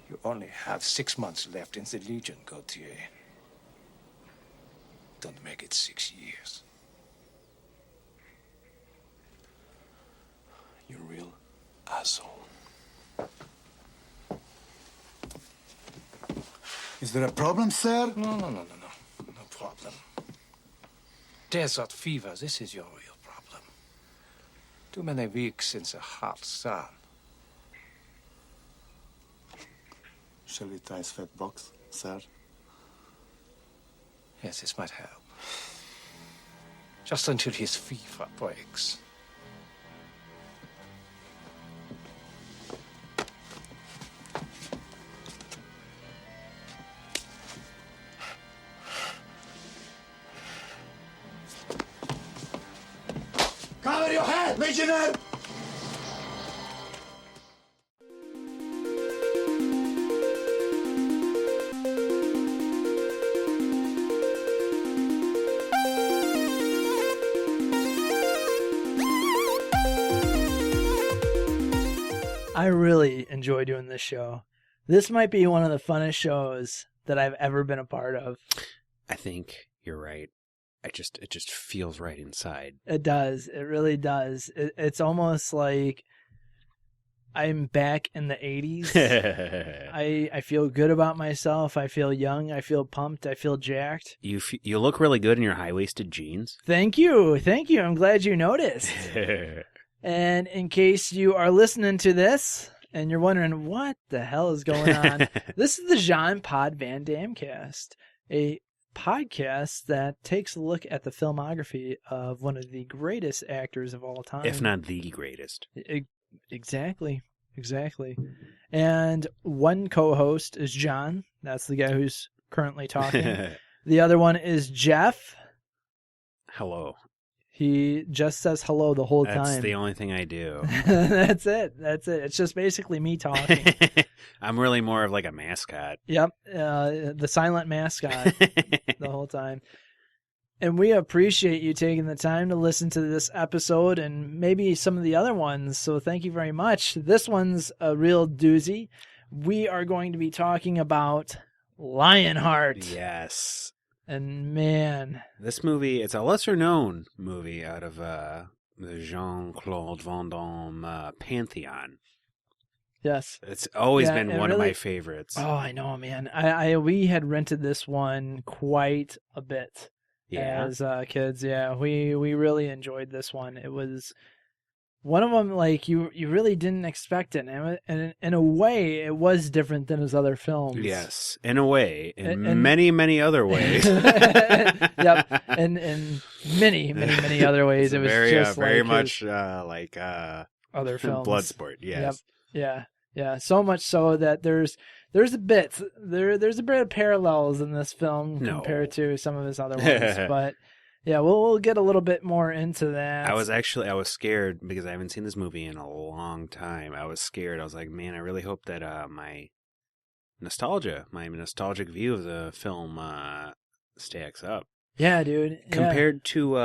You only have 6 months left in the Legion, Gaultier. Don't make it 6 years. You real asshole. Is there a problem, sir? No. No problem. Desert fever, this is your real problem. Too many weeks in the hot sun. Shall we try sweat box, sir? Yes, this might help. Just until his fever breaks. Cover your head, Legionnaire! I really enjoy doing this show. This might be one of the funnest shows that I've ever been a part of. I think you're right. It just feels right inside. It does. It really does. It's almost like I'm back in the 80s. I feel good about myself. I feel young. I feel pumped. I feel jacked. You look really good in your high-waisted jeans. Thank you. I'm glad you noticed. And in case you are listening to this and you're wondering what the hell is going on, this is the Jean Pod Van Damme cast, a podcast that takes a look at the filmography of one of the greatest actors of all time. If not the greatest. Exactly. And one co-host is John. That's the guy who's currently talking. The other one is Jeff. Hello. He just says hello the whole time. That's the only thing I do. That's it. It's just basically me talking. I'm really more of like a mascot. Yep. The silent mascot the whole time. And we appreciate you taking the time to listen to this episode and maybe some of the other ones. So thank you very much. This one's a real doozy. We are going to be talking about Lionheart. Yes. And man, this movie, it's a lesser known movie out of the Jean-Claude Van Damme pantheon. Yes. It's always been one of really, my favorites. Oh, I know, man. We had rented this one quite a bit as kids. Yeah, we really enjoyed this one. It was one of them, like, you really didn't expect it. And in a way, it was different than his other films. Yes, in a way. In many, many other ways. Yep. And in many, many, many other ways. It was very, just very like much like other films. Bloodsport, yes. Yep. Yeah. So much so that there's a bit of parallels in this film compared to some of his other ones. But yeah, we'll get a little bit more into that. I was scared because I haven't seen this movie in a long time. I was scared. I was like, man, I really hope that my nostalgic view of the film stacks up. Yeah, dude. Compared to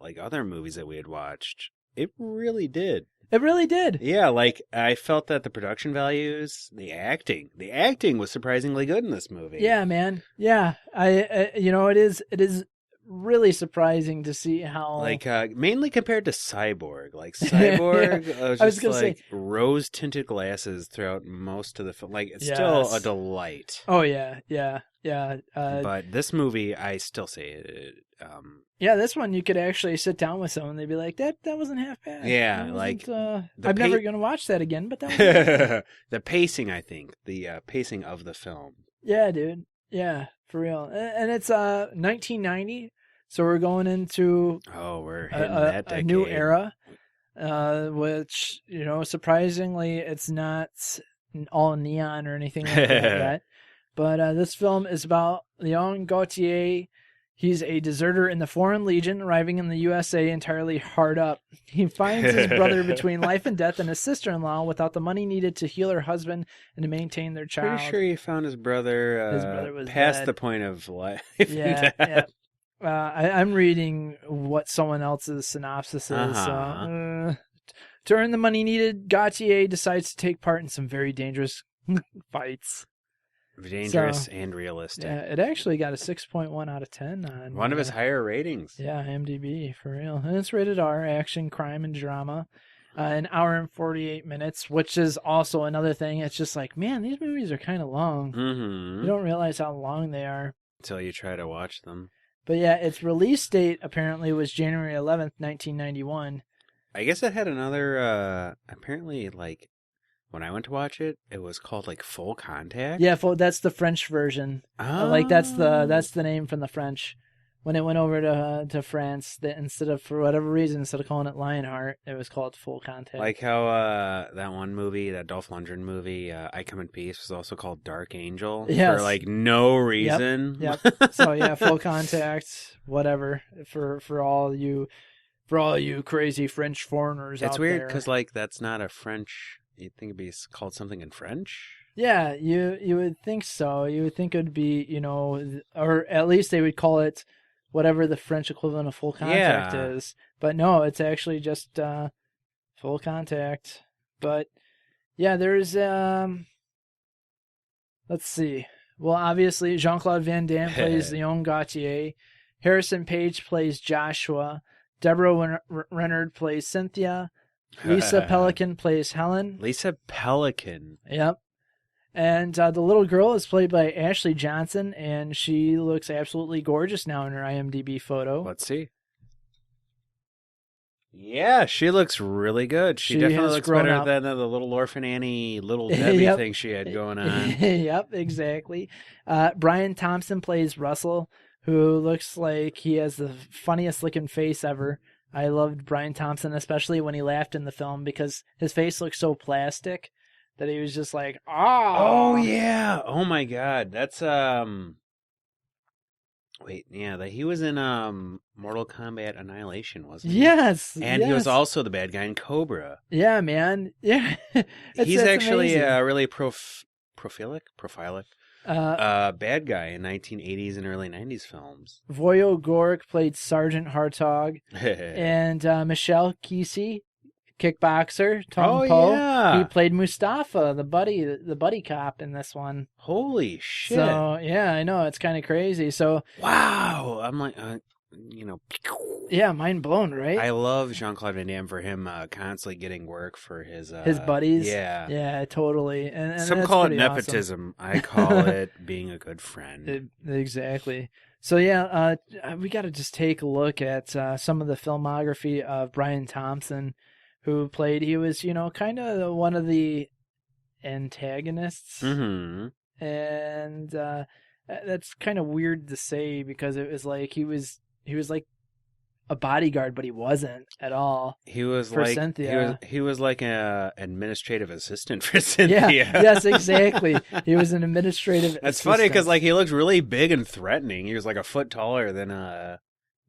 like other movies that we had watched, it really did. It really did. Yeah, like I felt that the production values, the acting was surprisingly good in this movie. Yeah, man. Yeah, it is really surprising to see how, like, mainly compared to Cyborg. Like Cyborg, I was just like rose tinted glasses throughout most of the film. Like, it's still a delight. Oh yeah. But this movie, I still say it. Yeah, this one you could actually sit down with someone. They'd be like, "That wasn't half bad." Yeah, like I'm never gonna watch that again. But that was the pacing, I think, the pacing of the film. Yeah, dude. Yeah, for real. And it's 1990, so we're going into we're hitting that decade. A new era, which surprisingly, it's not all neon or anything like that yet. But this film is about Lyon Gaultier. He's a deserter in the Foreign Legion, arriving in the USA entirely hard up. He finds his brother between life and death and his sister-in-law without the money needed to heal her husband and to maintain their child. Pretty sure he found his brother, was past dead. The point of life. Yeah. I'm reading what someone else's synopsis is. To earn the money needed, Gaultier decides to take part in some very dangerous fights. Dangerous and realistic. Yeah, it actually got a 6.1 out of 10 on one of his higher ratings. Yeah, IMDb, for real. And it's rated R, action, crime, and drama. An hour and 48 minutes, which is also another thing. It's just like, man, these movies are kind of long. Mm-hmm. You don't realize how long they are. Until you try to watch them. But yeah, its release date apparently was January 11th, 1991. I guess it had another, apparently, like, when I went to watch it, it was called, like, Full Contact. Yeah, that's the French version. Oh. Like, that's the name from the French. When it went over to France, instead of, for whatever reason, instead of calling it Lionheart, it was called Full Contact. Like how that one movie, that Dolph Lundgren movie, I Come in Peace, was also called Dark Angel. Yes. For, like, no reason. Yep. So, yeah, Full Contact, whatever, for all you crazy French foreigners out there. It's weird, because, like, that's not a French... You'd think it'd be called something in French? Yeah, you would think so. You would think it would be, or at least they would call it whatever the French equivalent of Full Contact is. But no, it's actually just Full Contact. But yeah, there's let's see. Well, obviously Jean-Claude Van Damme plays Lyon Gaultier. Harrison Page plays Joshua. Deborah Renard plays Cynthia. Lisa Pelican plays Helen. Lisa Pelican. Yep. And the little girl is played by Ashley Johnson, and she looks absolutely gorgeous now in her IMDb photo. Let's see. Yeah, she looks really good. She definitely looks better than the little orphan Annie, little Debbie thing she had going on. Yep, exactly. Brian Thompson plays Russell, who looks like he has the funniest looking face ever. I loved Brian Thompson, especially when he laughed in the film, because his face looked so plastic that he was just like, oh yeah, oh my god, that's wait, yeah, he was in Mortal Kombat Annihilation, wasn't he? Yes, and he was also the bad guy in Cobra. Yeah, man, yeah. He's actually a really prophilic bad guy in 1980s and early 90s films. Voyo Gork played Sergeant Hartog, and Michelle Kesey, kickboxer, Tong Po. Yeah. He played Mustafa, the buddy cop in this one. Holy shit! So yeah, I know, it's kind of crazy. So wow, I'm like, yeah, mind blown, right? I love Jean-Claude Van Damme for him constantly getting work for his buddies. Yeah, totally. And some call it nepotism. Awesome. I call it being a good friend. Exactly. So yeah, we got to just take a look at some of the filmography of Brian Thompson, who played. He was, kind of one of the antagonists, and that's kind of weird to say because it was like he was like a bodyguard, but he wasn't at all. He was for like Cynthia. He was like an administrative assistant for Cynthia. Yeah, yes, exactly. He was an administrative. That's assistant. funny because like he looked really big and threatening. He was like a foot taller than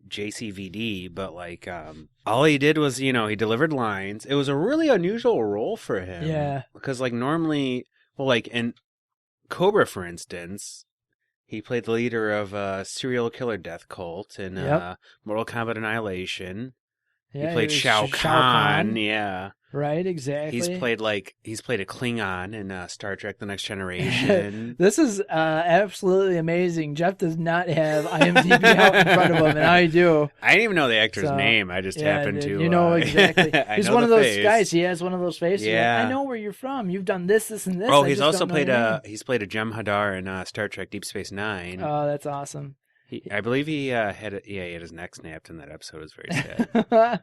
JCVD, but like all he did was he delivered lines. It was a really unusual role for him. Yeah, because like normally, well, like in Cobra, for instance. He played the leader of a serial killer death cult in Mortal Kombat Annihilation. Yeah, he played Shao Kahn. Yeah. Right, exactly. He's played a Klingon in Star Trek: The Next Generation. This is absolutely amazing. Jeff does not have IMDb out in front of him, and I do. I didn't even know the actor's name. I just happened to. You know exactly. He's one of those guys. He has one of those faces. Yeah. Like, I know where you're from. You've done this, and this. Oh, he's also played a Jem Hadar in Star Trek: Deep Space Nine. Oh, that's awesome. I believe he had his neck snapped in that episode. It was very sad.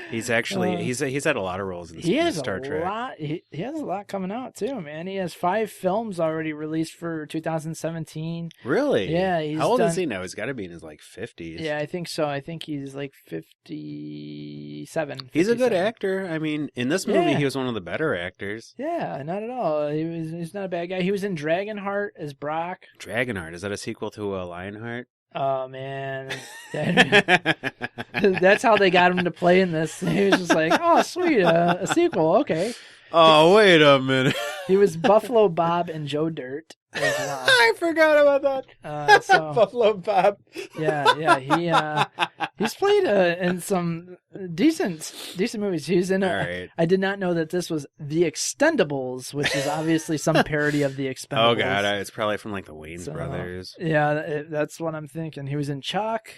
He's actually he's had a lot of roles in Star Trek. He has a lot coming out too, man. He has 5 films already released for 2017. Really? Yeah. How old is he now? He's got to be in his 50s. Yeah, I think so. I think he's 57. He's a good actor. I mean, in this movie, he was one of the better actors. Yeah, not at all. He's not a bad guy. He was in Dragonheart as Brock. Dragonheart, is that a sequel to Lionheart? Oh, man. That's how they got him to play in this. He was just like, oh, sweet, a sequel, okay. Oh, wait a minute. He was Buffalo Bob and Joe Dirt as well. I forgot about that. So Buffalo Bob. yeah, he's played in some decent movies. He's in All right. I did not know that this was The Expendables, which is obviously some parody of The Expendables. Oh god, it's probably from like the Wayans brothers. Yeah, that's what I'm thinking. He was in Chuck.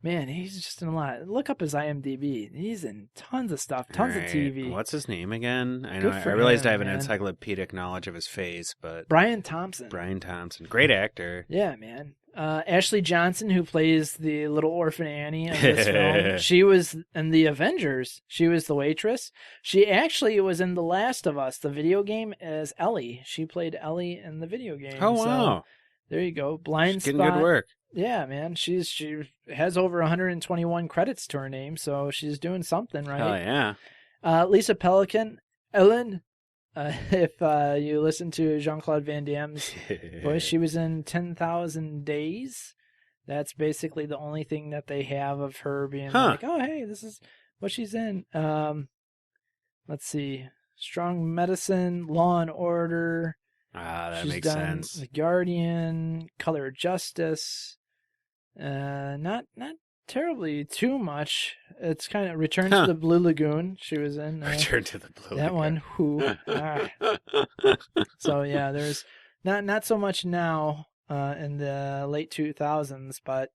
Man, he's just in a lot. Look up his IMDb. He's in tons of stuff, tons of TV. What's his name again? I Good know. I for realized him, I have an man. encyclopedic knowledge of his face, but Brian Thompson. Brian Thompson, great actor. Yeah, man. Ashley Johnson, who plays the little orphan Annie in this film, she was in The Avengers. She was the waitress. She actually was in The Last of Us, the video game, as Ellie. She played Ellie in the video game. Oh wow! So, there you go. Blind She's Spot. getting good work. Yeah, man. She has over 121 credits to her name, so she's doing something, right? Oh yeah. Lisa Pelican, Ellen. If you listen to Jean-Claude Van Damme's voice, she was in 10,000 Days. That's basically the only thing that they have of her being like, oh, hey, this is what she's in. Let's see. Strong Medicine, Law and Order. That She's makes done sense. The Guardian, Color of Justice. Not terribly too much. It's kind of Return to the Blue Lagoon. She was in Return to the Blue that Lagoon. one. So yeah, there's not so much now in the late 2000s, but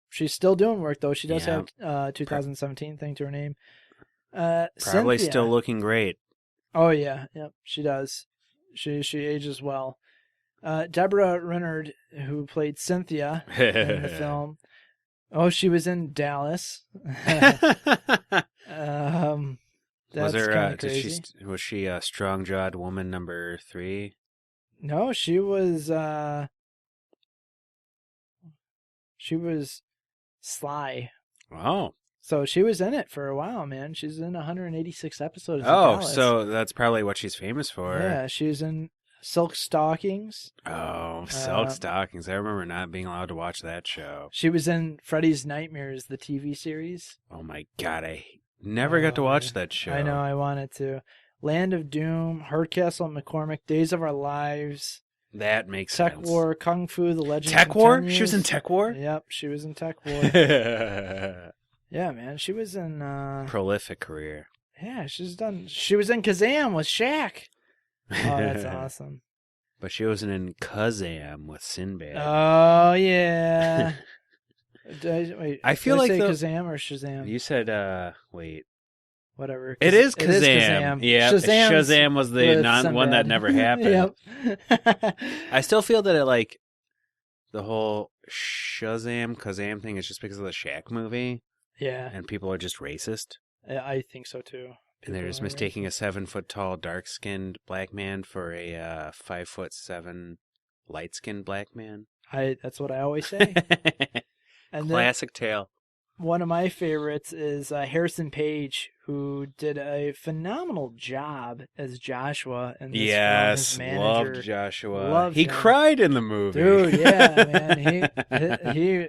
she's still doing work though. She does have 2017 thing to her name. Probably Cynthia. still looking great. Oh yeah, yep, she does. She ages well. Deborah Renard, who played Cynthia in the film. Oh, she was in Dallas. That's kind of crazy. Was she a strong-jawed woman number 3? No, she was Sly. Oh. So she was in it for a while, man. She's in 186 episodes of Oh, Dallas. so that's probably what she's famous for. Yeah, she was in Silk Stockings. Oh, Silk Stockings. I remember not being allowed to watch that show. She was in Freddy's Nightmares, the TV series. Oh my god, I never got to watch that show. I know, I wanted to. Land of Doom, Hardcastle McCormick, Days of Our Lives. That makes Tech sense. War, Kung Fu, The Legend Tech War? Continues. She was in Tech War? Yep, she was in Tech War. Yeah, man, she was in... Prolific career. Yeah, she was in Kazam with Shaq. Oh, that's awesome. But she wasn't in Kazam with Sinbad. Oh, yeah. I feel like Kazam or Shazam? You said, wait. Whatever. It is Kazam. Yeah, Shazam was the one that never happened. Yep. I still feel that the whole Kazam thing is just because of the Shaq movie. Yeah. And people are just racist. I think so too. And they're just mistaking a 7-foot-tall, dark-skinned black man for a 5'7" light-skinned black man. That's what I always say. And classic tale. One of my favorites is Harrison Page, who did a phenomenal job as Joshua in this film. Yes, loved Joshua. He cried in the movie. Dude, yeah, man. He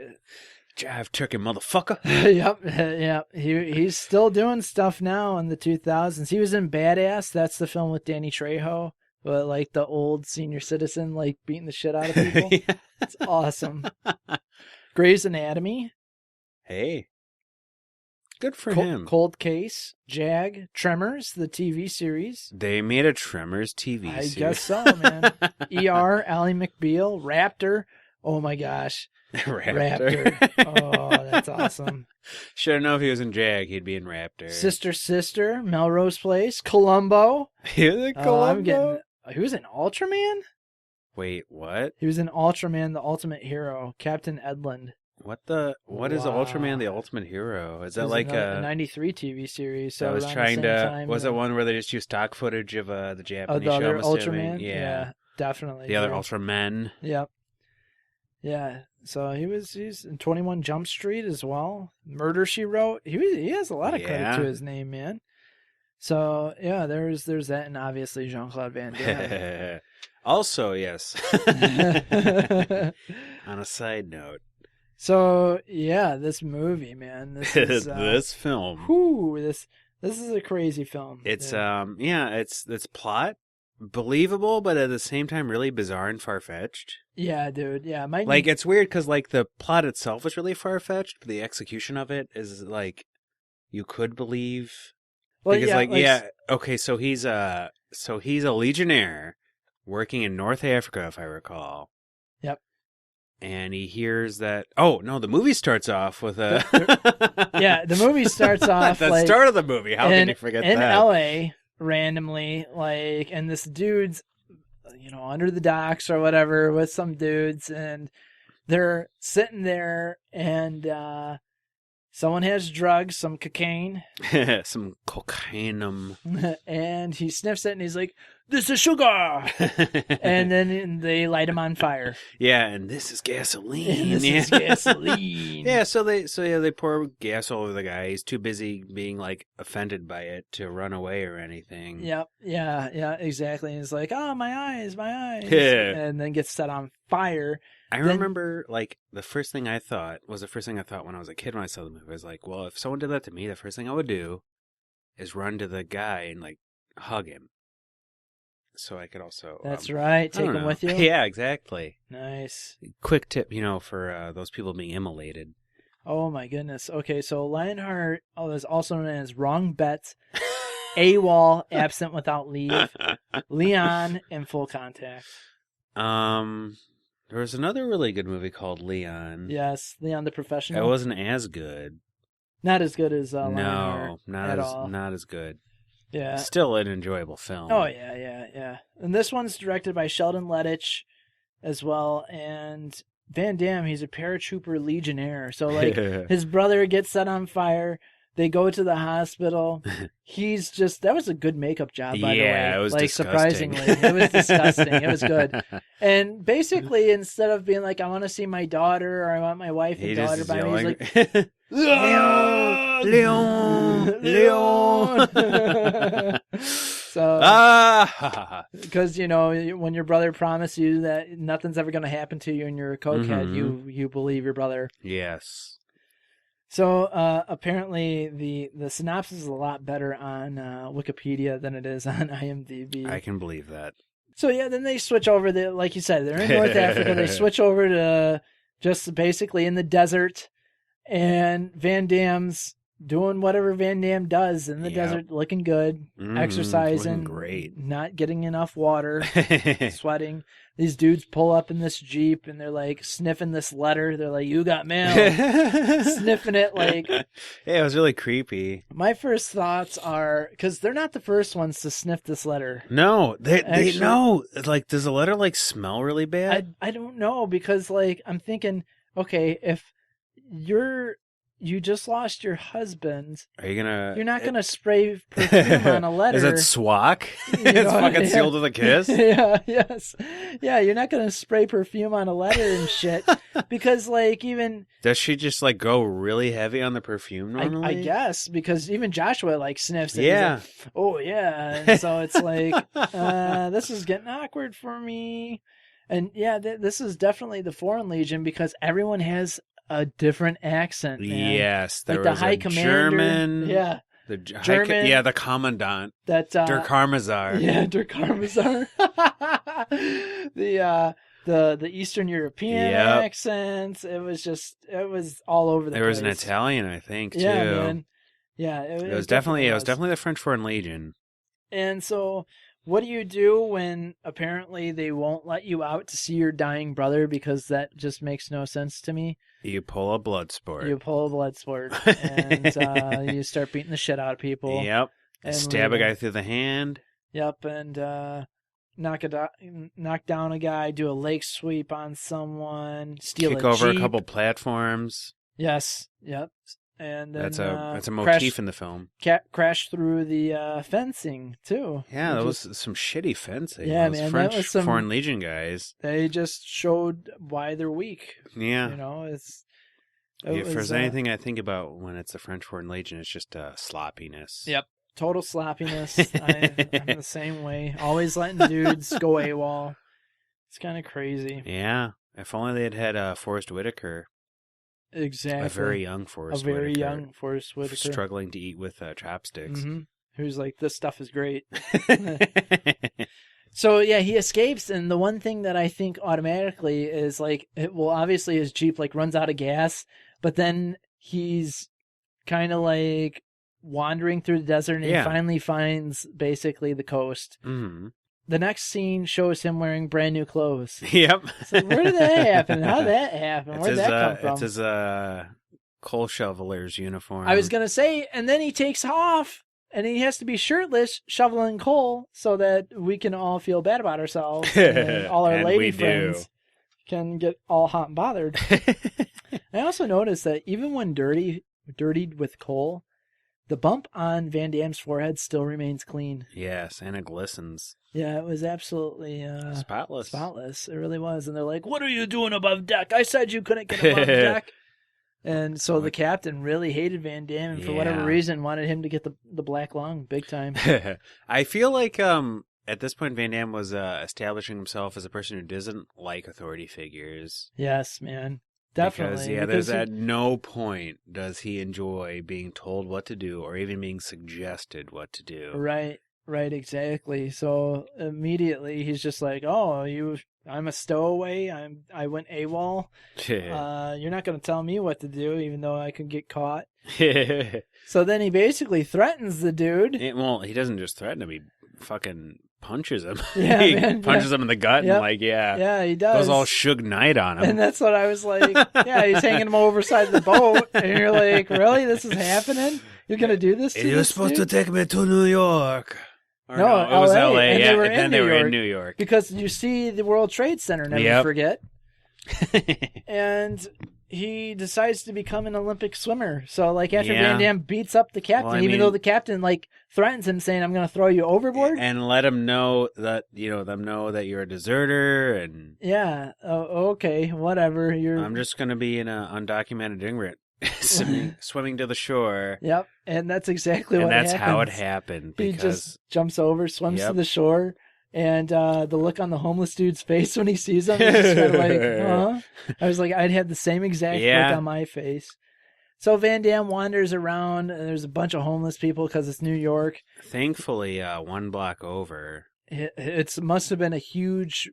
Jive turkey, motherfucker. Yep. He's still doing stuff now in the 2000s. He was in Badass. That's the film with Danny Trejo, but like the old senior citizen, like beating the shit out of people. Yeah. It's awesome. Grey's Anatomy. Hey. Good for him. Cold Case, Jag, Tremors, the TV series. They made a Tremors TV series. I guess so, man. ER, Ally McBeal, Raptor. Oh my gosh. Raptor. Oh, that's awesome. Should have known if he was in Jag, he'd be in Raptor. Sister, Melrose Place, Columbo. He was in Columbo? He was in Ultraman? Wait, what? He was in Ultraman, the Ultimate Hero, Captain Edlund. What is Ultraman the Ultimate Hero? Is that like a 93 TV series? So I was trying to. Was it one where they just used stock footage of the Japanese the other show? Ultraman? Yeah, definitely. The other Ultramen. Yep. Yeah. So he's in 21 Jump Street as well. Murder, She Wrote. He has a lot of credit to his name, man. So yeah, there's that, and obviously Jean-Claude Van Damme. Also, yes. On a side note. So yeah, this movie, man. This is this film. Whoo, This is a crazy film. It's dude. it's plot believable, but at the same time really bizarre and far fetched. Yeah, dude. Yeah, my Like it's weird because like the plot itself is really far fetched, but the execution of it is like you could believe. well, Because yeah, okay, so he's a legionnaire working in North Africa, if I recall. Yep. And he hears that. Oh no, the movie starts off with a. Yeah, the movie starts off the like start of the movie. How can you forget in that? L.A. randomly, like, and this dude's, under the docks or whatever with some dudes, and they're sitting there, and someone has drugs, some cocaine, Some cocaine. and he sniffs it, and he's like, "This is sugar," and then they light him on fire. Yeah, and this is gasoline. And this is gasoline. Yeah, so they pour gas all over the guy. He's too busy being like offended by it to run away or anything. Yep. Yeah, exactly. And he's like, "Oh, my eyes," Yeah. and then gets set on fire. I remember, like, the first thing I thought when I was a kid when I saw the movie. I was like, well, if someone did that to me, the first thing I would do is run to the guy and, like, hug him. So I could also... That's right. Take him with you? Yeah, exactly. Nice. Quick tip, for those people being immolated. Oh, my goodness. Okay, so Lionheart is also known as Wrong Bet, AWOL, Absent Without Leave, Leon, and Full Contact. There was another really good movie called Leon. Yes, Leon the Professional. It wasn't as good. Not as good as Lionheart. No, not as good. Yeah. Still an enjoyable film. Oh, yeah. And this one's directed by Sheldon Lettich as well. And Van Damme, he's a paratrooper legionnaire. So, like, his brother gets set on fire. They go to the hospital. He's just... That was a good makeup job, by the way. Yeah, it was disgusting. Surprisingly. It was disgusting. It was good. And basically, instead of being like, I want to see my daughter or I want my wife and daughter by me, he's like... Leon. So, because when your brother promised you that nothing's ever going to happen to you and you're a cokehead, you believe your brother. Yes. So apparently the synopsis is a lot better on Wikipedia than it is on IMDb. I can believe that. So yeah, then they switch over. Like you said, they're in North Africa. They switch over to just basically in the desert. And Van Damme's doing whatever Van Damme does in the desert, looking good, exercising, looking great, not getting enough water, sweating. These dudes pull up in this Jeep and they're like sniffing this letter. They're like, "You got mail," sniffing it like. Yeah, it was really creepy. My first thoughts are because they're not the first ones to sniff this letter. No, they know. Like, does the letter like smell really bad? I don't know because like I'm thinking, okay, if you just lost your husband. You're not gonna spray perfume on a letter. Is it swag? It's fucking sealed with a kiss. Yeah. Yes. Yeah. You're not gonna spray perfume on a letter and shit because like even. Does she just like go really heavy on the perfume normally? I guess because even Joshua like sniffs it. Yeah. Like, oh yeah. And so it's like this is getting awkward for me. And yeah, this is definitely the Foreign Legion because everyone has a different accent, man. Yes, there like was the high commander, German. Yeah, the German. The commandant. That Der Karmazar. Yeah, Der Karmazar. the Eastern European accents. It was all over the place. There was an Italian, I think, too. Yeah, man. Yeah, it was definitely the French Foreign Legion. And so, what do you do when apparently they won't let you out to see your dying brother because that just makes no sense to me? You pull a blood sport. And you start beating the shit out of people. Yep. And stab a guy through the hand. Yep, and knock down a guy, do a leg sweep on someone, steal kick a over Jeep. A couple platforms. Yes, yep. And then, that's a motif in the film. Crash through the fencing too. Yeah, that was some shitty fencing. Yeah, those man, French that was some Foreign Legion guys. They just showed why they're weak. Yeah, if there's anything I think about when it's the French Foreign Legion, it's just sloppiness. Yep, total sloppiness. I'm the same way. Always letting dudes go AWOL. It's kind of crazy. Yeah, if only they'd had Forrest Whitaker. Exactly. A very young Forrest A very Whitaker, young Forrest Whitaker. struggling to eat with chopsticks. Mm-hmm. Who's like, this stuff is great. So, yeah, he escapes, and the one thing that I think automatically is, like, obviously his Jeep, like, runs out of gas, but then he's kind of, like, wandering through the desert, and he finally finds, basically, the coast. Mm-hmm. The next scene shows him wearing brand new clothes. Yep. So where did that happen? How did that happen? Where did that come from? It's his coal shoveler's uniform. I was going to say, and then he takes off. And he has to be shirtless, shoveling coal, so that we can all feel bad about ourselves. And all our lady friends can get all hot and bothered. I also noticed that even when dirtied with coal, the bump on Van Damme's forehead still remains clean. Yes, and it glistens. Yeah, it was absolutely spotless. Spotless. It really was. And they're like, "What are you doing above deck? I said you couldn't get above deck." And so the captain really hated Van Damme, and for whatever reason wanted him to get the black lung big time. I feel like at this point Van Damme was establishing himself as a person who doesn't like authority figures. Yes, man. Definitely. Because there's at no point does he enjoy being told what to do or even being suggested what to do. Right, exactly. So immediately he's just like, "Oh, I'm a stowaway. I went AWOL. You're not going to tell me what to do, even though I could get caught." So then he basically threatens the dude. Well, he doesn't just threaten him; he fucking punches him. Yeah, he man, punches him in the gut and yeah, he does. Goes all Suge Knight on him. And that's what I was like. Yeah, he's hanging him over side of the boat, and you're like, "Really? This is happening? You're going to do this to You're this supposed dude?" to take me to New York. Or no, it was LA. And then they were in New York. Because you see the World Trade Center, never forget. And he decides to become an Olympic swimmer. So, like, after Van Damme beats up the captain, even though the captain, like, threatens him, saying, "I'm going to throw you overboard." And let him know that, them know that you're a deserter. And yeah. Okay, whatever. I'm just going to be in an undocumented immigrant. swimming to the shore. Yep, and that's exactly what happens. And that's how it happened. He just jumps over, swims to the shore, and the look on the homeless dude's face when he sees him, he's kind of like, "Huh?" I was like, I'd had the same exact look on my face. So Van Damme wanders around, and there's a bunch of homeless people because it's New York. Thankfully, one block over. It must have been a huge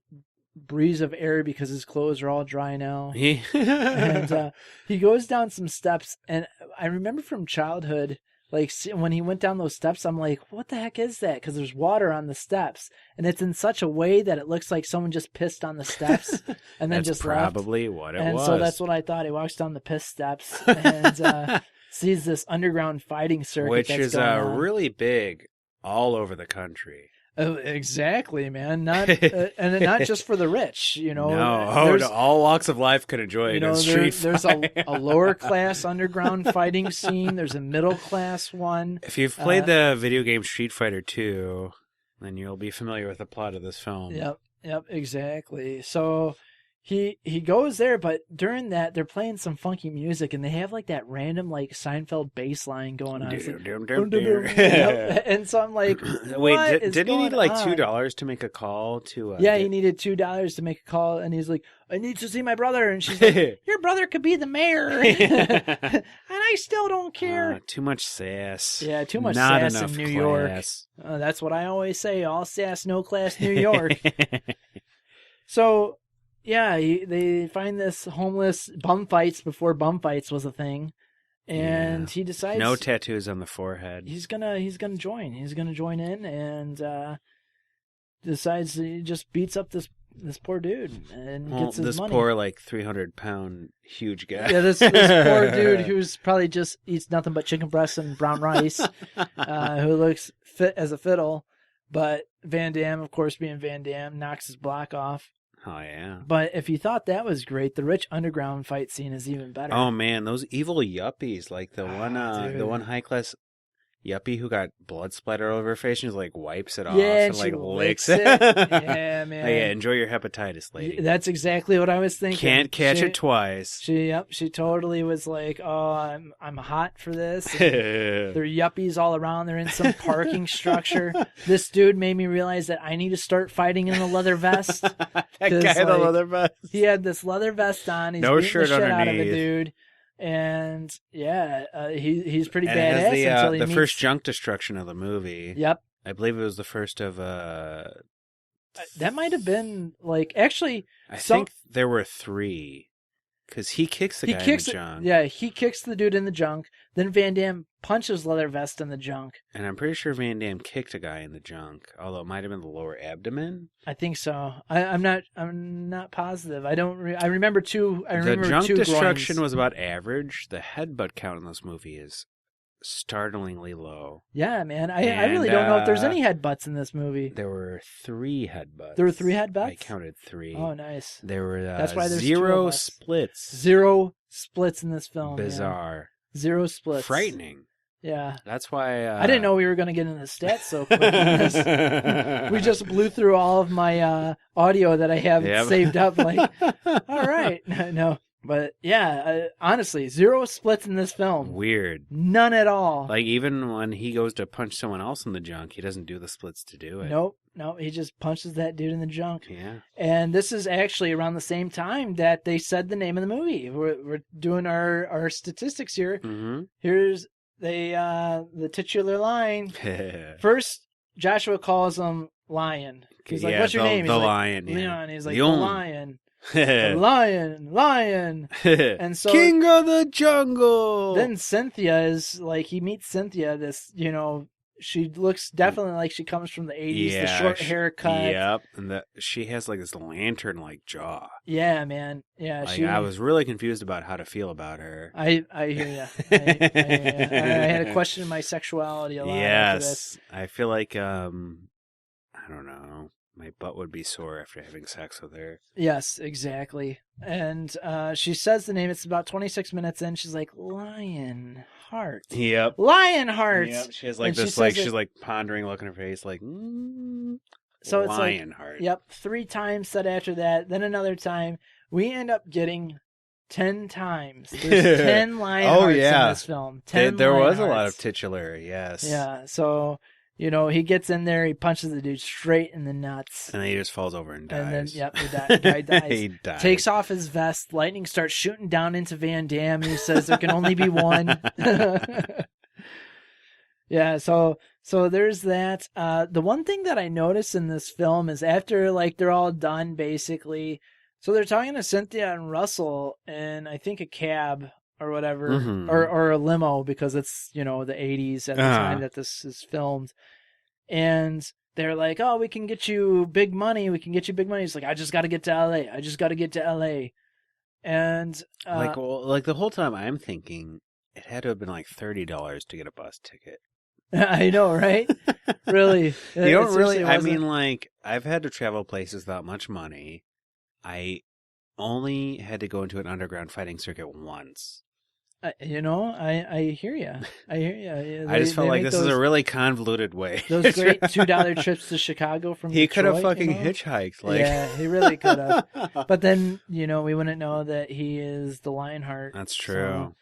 breeze of air because his clothes are all dry now. And he goes down some steps, and I remember from childhood, like, when he went down those steps, I'm like, what the heck is that? Because there's water on the steps, and it's in such a way that it looks like someone just pissed on the steps and then just left. Probably what it was. And so that's what I thought. He walks down the piss steps and sees this underground fighting circuit, which that's is going on. Really big all over the country. Oh, exactly, man. Not and not just for the rich, No, all walks of life could enjoy it. There's a lower class underground fighting scene. There's a middle class one. If you've played the video game Street Fighter 2, then you'll be familiar with the plot of this film. Yep, exactly. So he goes there, but during that they're playing some funky music, and they have like that random like Seinfeld bass line going on. And so I'm like, wait, didn't he need like $2 to make a call to? He needed $2 to make a call, and he's like, "I need to see my brother," and she's like, "Your brother could be the mayor," and I still don't care. Too much sass. Yeah, too much Not sass enough in New class. York. That's what I always say: all sass, no class, New York. So. Yeah, they find this homeless bum fights before bum fights was a thing, and he decides no tattoos on the forehead. He's gonna join. He's gonna join in, and decides he just beats up this poor dude and gets his money. This poor 300-pound huge guy. Yeah, this poor dude who's probably just eats nothing but chicken breasts and brown rice, who looks fit as a fiddle. But Van Damme, of course, being Van Damme, knocks his block off. Oh, yeah. But if you thought that was great, the rich underground fight scene is even better. Oh, man, those evil yuppies, like the one high-class yuppie who got blood splatter all over her face, and she wipes it off and licks it. Yeah, man. Oh, yeah, enjoy your hepatitis, lady. That's exactly what I was thinking. Can't catch it twice. She totally was like, "Oh, I'm hot for this." There are yuppies all around. They're in some parking structure. This dude made me realize that I need to start fighting in a leather vest. That guy in the leather vest. He had this leather vest on. He's no beating shirt the shit underneath. Out of a dude. And he's pretty And badass it until has he the meets... first junk destruction of the movie. Yep. I believe it was the first of That might have been like actually. I think there were 3. Because he kicks the guy in the junk. Yeah, he kicks the dude in the junk. Then Van Damme punches Leathervest in the junk. And I'm pretty sure Van Damme kicked a guy in the junk, although it might have been the lower abdomen. I think so. I'm not positive. I remember two. The junk two destruction groins. was about average. The headbutt count in this movie is startlingly low. Yeah, man. I really don't know if there's any headbutts in this movie. There were 3 headbutts. There were 3 headbutts? I counted 3. Oh, nice. There were That's why there's 0 2 of us. splits. 0 splits in this film. Bizarre. Yeah. 0 splits. Frightening. Yeah. That's why... I didn't know we were going to get into stats so quick. We just blew through all of my audio that I have saved up. Like, all right. No. But yeah, honestly, 0 splits in this film. Weird. None at all. Like, even when he goes to punch someone else in the junk, he doesn't do the splits to do it. Nope. He just punches that dude in the junk. Yeah. And this is actually around the same time that they said the name of the movie. We're doing our statistics here. Mm-hmm. Here's the titular line. First, Joshua calls him Lion. He's like, "What's your name?" He's the like, Lion. Yeah. Leon. He's like, Leon. "The Lion." The Lion. And so King of the Jungle. Then Cynthia is like, he meets Cynthia, this, she looks definitely like she comes from the 80s, the short haircut. Yep. And she has like this lantern like jaw. Yeah, man. Yeah. Like, I was really confused about how to feel about her. I hear you. I had a question in my sexuality a lot after this. I feel like, I don't know. My butt would be sore after having sex with her. Yes, exactly. And she says the name. It's about 26 minutes in. She's like, Lionheart. Yep. Lionheart. Yep. She has like and this, like, she's like pondering look in her face, like, so it's Lionheart. Like, yep, 3 times said after that. Then another time. We end up getting 10 times. There's 10 Lionhearts in this film. 10 there was a Lionhearts. lot of titular, yes. Yeah, so... he gets in there, he punches the dude straight in the nuts. And then he just falls over and dies. And then, the guy dies. He dies. Takes off his vest. Lightning starts shooting down into Van Damme. He says there can only be one. Yeah, so there's that. The one thing that I noticed in this film is after, like, they're all done, basically. So they're talking to Cynthia and Russell in, I think, a cab or whatever, mm-hmm. or a limo, because it's, the 80s at the time that this is filmed. And they're like, "Oh, we can get you big money. He's like, "I just got to get to LA. And like the whole time I'm thinking it had to have been like $30 to get a bus ticket. I know, right? Really. You don't really, I mean, like, I've had to travel places without much money. I only had to go into an underground fighting circuit once. I hear you. I just felt like this is a really convoluted way. Those great $2 trips to Chicago from He Detroit, could have fucking hitchhiked. Like. Yeah, he really could have. But then, we wouldn't know that he is the Lionheart. That's true.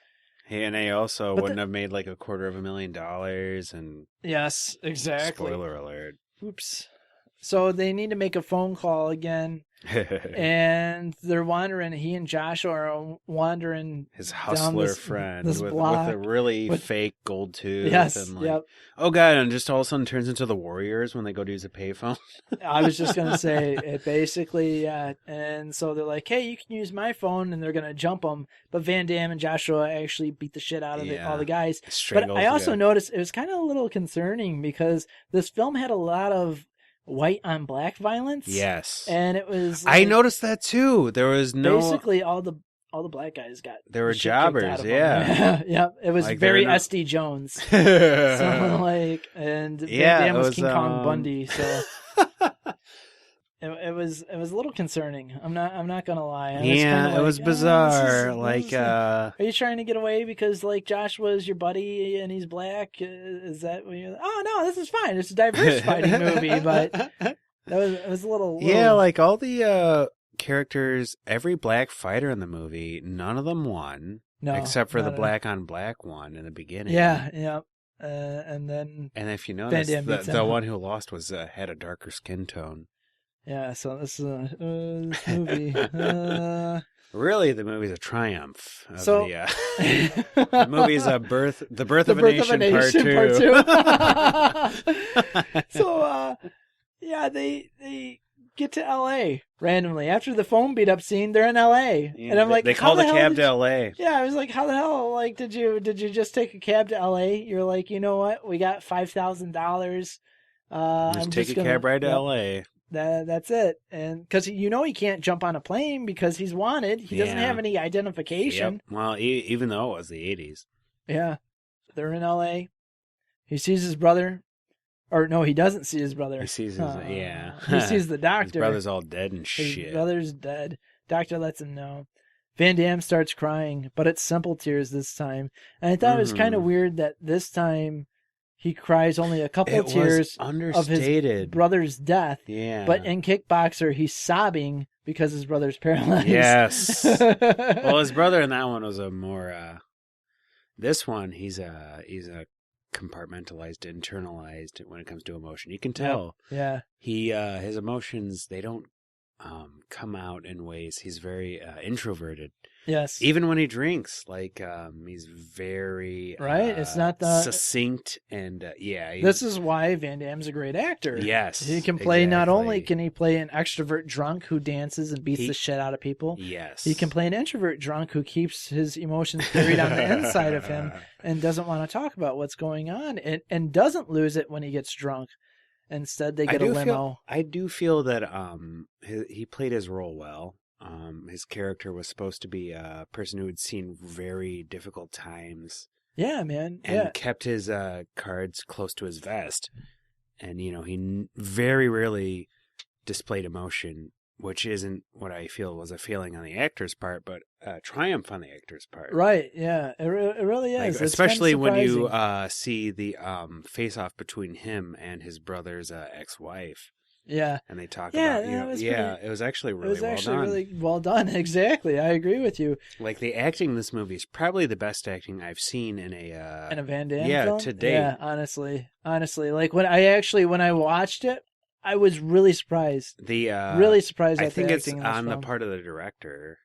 And he also wouldn't have made like $250,000 and... Yes, exactly. Spoiler alert. Oops. So they need to make a phone call again. And they're wandering. He and Joshua are wandering. His hustler friend with a really fake gold tooth. Yes. And like, yep. Oh god! And just all of a sudden turns into the Warriors when they go to use a payphone. I was just gonna say it basically. Yeah. And so they're like, "Hey, you can use my phone," and they're gonna jump them. But Van Damme and Joshua actually beat the shit out of all the guys. But I also noticed it was kind of a little concerning because this film had a lot of white on black violence. Yes. And it was I noticed that too. There was basically all the black guys got there were jobbers, yeah. Yep. It was like very SD Jones. So like and Van Damme was King Kong Bundy, so it was a little concerning. I'm not gonna lie. It was bizarre. Are you trying to get away because like Joshua's your buddy and he's black? Is that what you're? Oh no, this is fine. It's a diverse fighting movie, but it was a little. Yeah, like all the characters, every black fighter in the movie, none of them won. No, except for the black on black one in the beginning. Yeah. And then if you notice, the one who lost had a darker skin tone. Yeah, so this movie. Really, the movie's a triumph. Of So- the movie's the birth The of a Birth of a nation, Nation, part 2. So, yeah, they get to L.A. randomly after the phone beat up scene. They're in L.A. Yeah, and I'm like, they how called the a hell cab did to you- L.A. Yeah, I was like, how the hell? Like, did you just take a cab to L.A.? You're like, you know what? We got $5,000. Just I'm take just a cab ride to yep, L.A. That's it. And because he can't jump on a plane because he's wanted. He doesn't Yeah. have any identification. Yep. Well, even though it was the 80s. Yeah, they're in L.A. He sees his brother, or no, he doesn't see his brother. He sees his, yeah. He sees the doctor. His brother's all dead and His shit. brother's dead. Doctor lets him know. Van Damme starts crying, but it's simple tears this time. And I thought it was kind of weird that this time he cries only a couple It tears was of understated. his brother's death. Yeah. But in Kickboxer, he's sobbing because his brother's paralyzed. Yes. Well, his brother in that one was a more. This one, he's a compartmentalized, internalized when it comes to emotion. You can tell. Yeah. His emotions, they don't come out in ways. He's very introverted. Yes. Even when he drinks, like he's very Right? It's not the- succinct and This is why Van Damme's a great actor. Yes, He can play, not only exactly. can he play an extrovert drunk who dances and beats He- the shit out of people, Yes, he can play an introvert drunk who keeps his emotions buried on the inside of him and doesn't want to talk about what's going on and doesn't lose it when he gets drunk. Instead, they get a limo. I do feel that he played his role well. His character was supposed to be a person who had seen very difficult times Yeah, man. and Yeah. kept his cards close to his vest. And, he very rarely displayed emotion, which isn't what I feel was a failing on the actor's part, but a triumph on the actor's part. Right. Yeah. It really is. Like, It's especially kinda when you surprising. see the face-off between him and his brother's ex-wife. Yeah. And they talk Yeah, about, that was it was actually really It was well actually done. really well done. Exactly. I agree with you. Like, the acting in this movie is probably the best acting I've seen in a... In a Van Damme yeah, film? to date. Yeah, honestly. Like when I watched it, I was really surprised. Really surprised I at think the it's acting in this on the film. part of the director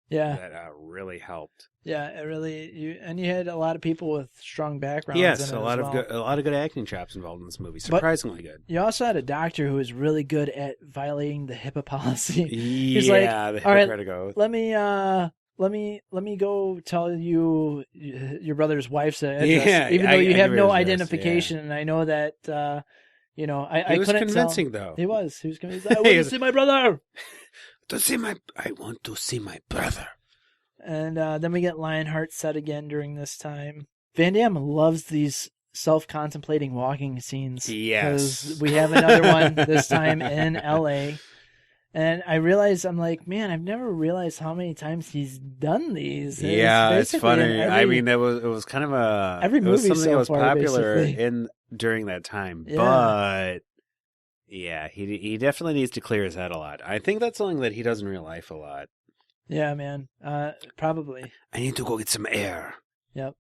Yeah. that really helped. Yeah, it really you had a lot of people with strong backgrounds. Yes, in it a lot as of well. good, a lot of good acting chops involved in this movie. Surprisingly good. You also had a doctor who was really good at violating the HIPAA policy. Yeah, like, the "All right, Hippocratic Oath. Let me go tell you your brother's wife's address, Yeah, even though I you give have her no his address, identification. And I know that I He I was couldn't convincing, tell. though. He was convincing. I want to see my brother. I want to see my brother. And then we get Lionheart set again during this time. Van Damme loves these self-contemplating walking scenes. Yes. 'Cause we have another one this time in L.A. And I realized, I'm like, man, I've never realized how many times he's done these. Yeah, it's basically in funny. I every- mean, it was kind of a every it was movie something so that was far, popular basically. during that time. Yeah. But yeah, he definitely needs to clear his head a lot. I think that's something that he does in real life a lot. Yeah, man. Probably. I need to go get some air. Yep.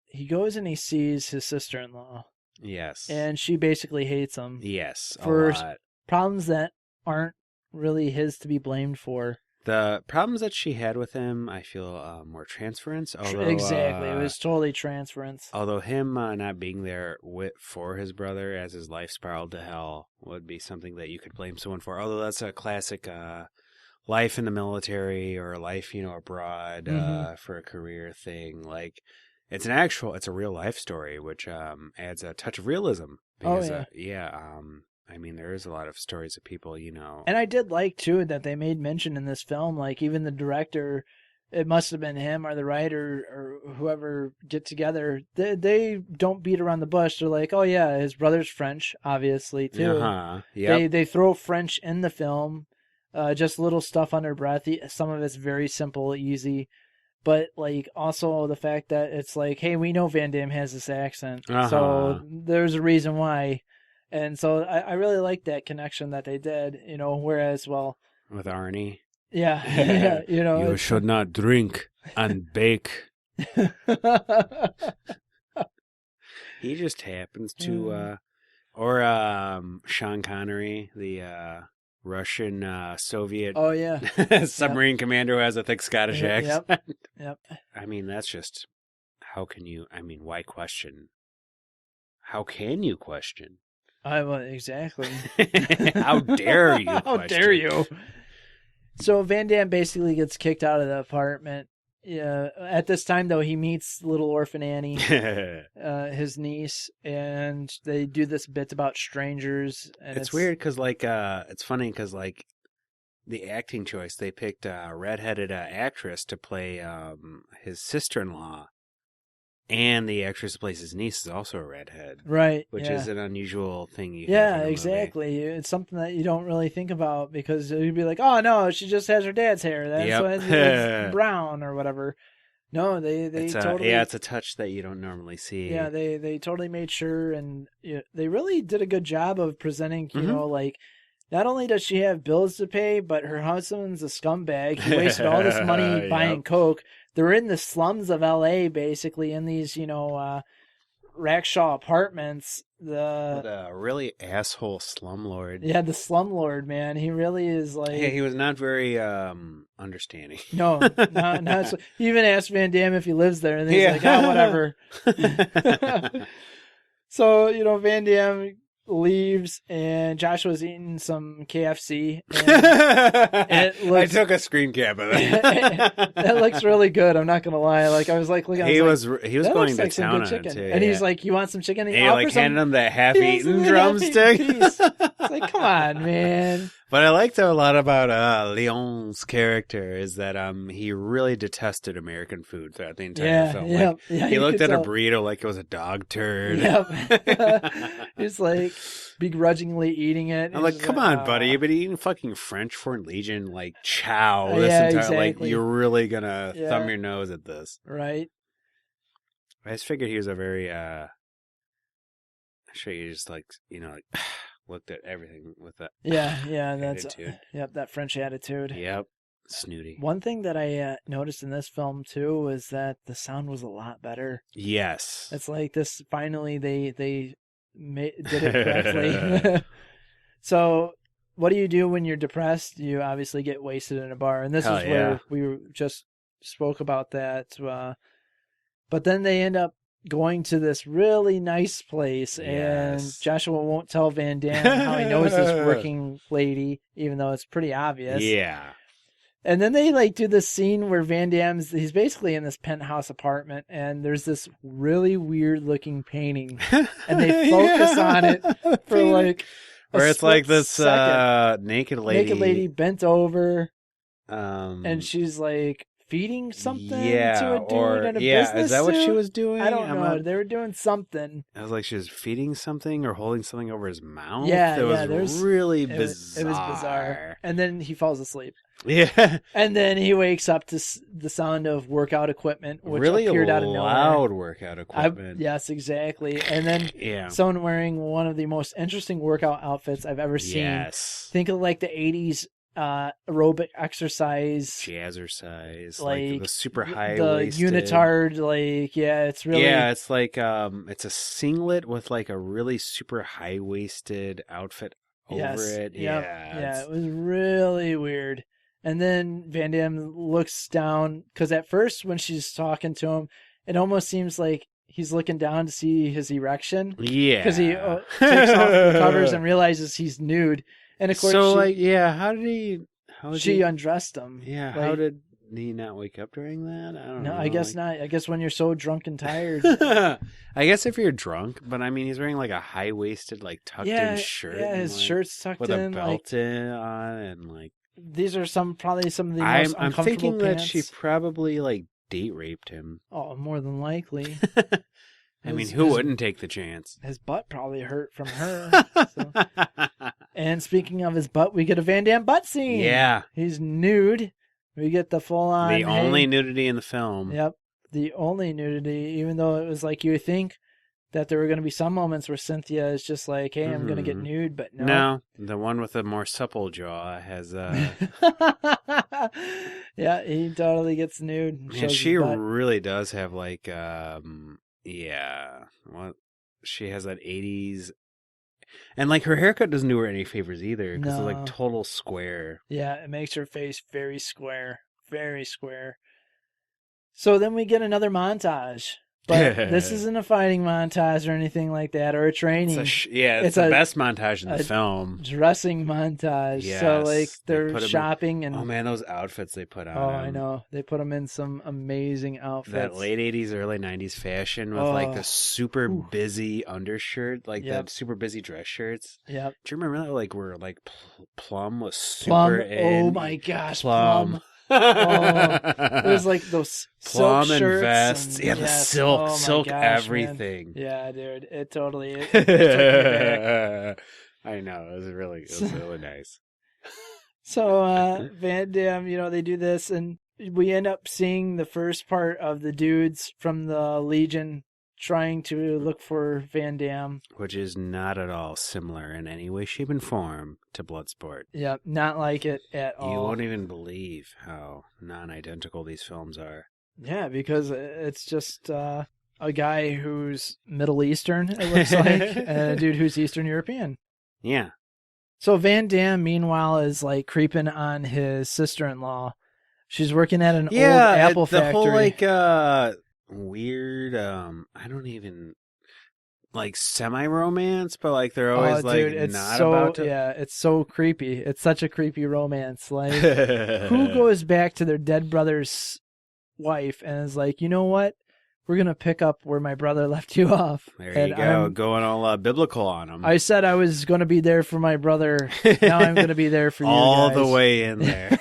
He goes and he sees his sister-in-law, Yes. and she basically hates him. yes, for a lot. Problems that aren't really his to be blamed for. The problems that she had with him, I feel, were transference. Although, Exactly. It was totally transference. Although him not being there for his brother as his life spiraled to hell would be something that you could blame someone for. Although that's a classic life in the military or life, abroad Mhm. for a career thing. Like, it's a real life story, which adds a touch of realism. Oh, Because, yeah. I mean, there is a lot of stories of people, And I did like, too, that they made mention in this film, like, even the director, it must have been him or the writer or whoever get together, they don't beat around the bush. They're like, oh, yeah, his brother's French, obviously, too. Uh-huh. Yep. They throw French in the film, just little stuff under breath. Some of it's very simple, easy. But, like, also the fact that it's like, hey, we know Van Damme has this accent. Uh-huh. So there's a reason why. And so I really like that connection that they did, whereas, well, With Arnie. yeah, You should not drink and bake. He just happens to, or Sean Connery, the Russian Soviet Oh yeah. submarine commander who has a thick Scottish accent. Yep. I mean, that's just, how can you, I mean, why question? How can you question? Well, exactly. How dare you How question? dare you? So Van Damme basically gets kicked out of the apartment. Yeah. At this time, though, he meets little orphan Annie, his niece, and they do this bit about strangers. And it's weird because, like, it's funny because, like, the acting choice, they picked a redheaded actress to play his sister-in-law, and the actress who plays his niece is also a redhead. Right. Which is an unusual thing you have Yeah, in a movie. exactly. It's something that you don't really think about because you'd be like, oh, no, she just has her dad's hair. That's why it's brown or whatever. No, they totally... Yeah, it's a touch that you don't normally see. Yeah, they totally made sure, and they really did a good job of presenting, you know, like, not only does she have bills to pay, but her husband's a scumbag. He wasted all this money buying coke. They're in the slums of L.A., basically, in these, you know, Rackshaw apartments. What a really asshole slumlord. Yeah, the slumlord, man. He really is like... Yeah, he was not very understanding. No, not so... He even asked Van Damme if he lives there, and he's like, oh, whatever. So, you know, Van Damme leaves, and Joshua's eating some KFC. And I took a screen cap of that. That looks really good. I'm not gonna lie. Like I was like, looking. He was going to town on it too. And he's like, "You want some chicken?" And he like handed him the half-eaten drumstick. It's like, come on, man. But I liked a lot about Lyon's character is that he really detested American food throughout the entire film. Yeah, he looked at a burrito like it was a dog turd. Yep. He's like begrudgingly eating it. I'm like, come on, buddy. You've been eating fucking French Foreign Legion like chow this entire exactly. like you're really gonna thumb your nose at this. Right. I just figured he was a very I'm sure you just like, you know, like looked at everything with that that's attitude. That French attitude. Yep. Snooty. One thing that I noticed in this film too was that the sound was a lot better. Yes. It's like this finally they did it correctly. So what do you do when you're depressed? You obviously get wasted in a bar, and this is where we just spoke about that. But then they end up going to this really nice place, and Joshua won't tell Van Damme how he knows this working lady, even though it's pretty obvious. Yeah. And then they like do this scene where Van Damme's, he's basically in this penthouse apartment, and there's this really weird looking painting, and they focus on it for like where it's like this naked lady bent over, and she's like feeding something to a dude in a business is that what suit? she was doing? I don't know. They were doing something. I was like, she was feeding something or holding something over his mouth. Yeah, it was really bizarre. It was bizarre. And then he falls asleep. Yeah. And then he wakes up to the sound of workout equipment, which really appeared out of nowhere. Loud workout equipment. Yes, exactly. And then someone wearing one of the most interesting workout outfits I've ever seen. Yes. Think of like the 80s aerobic exercise, jazzercise, like the super high the unitard, like it's really it's like it's a singlet with like a really super high waisted outfit over it. Yeah, it was really weird. And then Van Damme looks down because at first when she's talking to him, it almost seems like he's looking down to see his erection. Yeah, because he takes off the covers and realizes he's nude. And of course, how did she undressed him? Yeah, how did he not wake up during that? I don't know. I guess not. I guess when you're so drunk and tired. I guess if you're drunk, but I mean, he's wearing like a high waisted, like tucked in shirt. Yeah, his shirt's tucked with in with a belt on, and like these are probably some of the most uncomfortable I'm thinking pants. that she probably like date raped him. Oh, more than likely. I mean, who wouldn't take the chance? His butt probably hurt from her. So. And speaking of his butt, we get a Van Damme butt scene. Yeah. He's nude. We get the full-on... The only nudity in the film. Yep. The only nudity, even though it was like you would think that there were going to be some moments where Cynthia is just like, hey, I'm going to get nude, but no. No, the one with the more supple jaw has... Yeah, he totally gets nude. And she really does have like... she has that 80s... And like her haircut doesn't do her any favors either because No. it's like total square. Yeah, it makes her face very square. Very square. So then we get another montage. But this isn't a fighting montage or anything like that, or a training. It's the best montage in the film. Dressing montage. Yes, So like they they're put 'em shopping in, and oh man, those outfits they put on. oh, I know. They put them in some amazing outfits. That late 80s, early 90s fashion with like the super busy undershirt, like that super busy dress shirts. Yep. Do you remember that? Like where like Plum was super Plum. in. Oh my gosh, Plum. It was like those Plum silk and shirts vests. Yeah, the yes. silk, Oh my silk gosh, everything. Man. Yeah, dude. It totally it took me back. I know. It was really nice. So Van Damme, they do this, and we end up seeing the first part of the dudes from the Legion trying to look for Van Damme. Which is not at all similar in any way, shape, and form to Bloodsport. Yep, not like it at all. You won't even believe how non-identical these films are. Yeah, because it's just a guy who's Middle Eastern, it looks like, and a dude who's Eastern European. Yeah. So Van Damme, meanwhile, is like creeping on his sister-in-law. She's working at an old apple factory. The whole like weird I don't even like semi-romance, but like they're always dude, like it's not so, about to. Yeah, it's so creepy. It's such a creepy romance. Like, who goes back to their dead brother's wife and is like, you know what? We're going to pick up where my brother left you off. There you go, going all biblical on him. I said I was going to be there for my brother. Now I'm going to be there for you all guys. the way in there.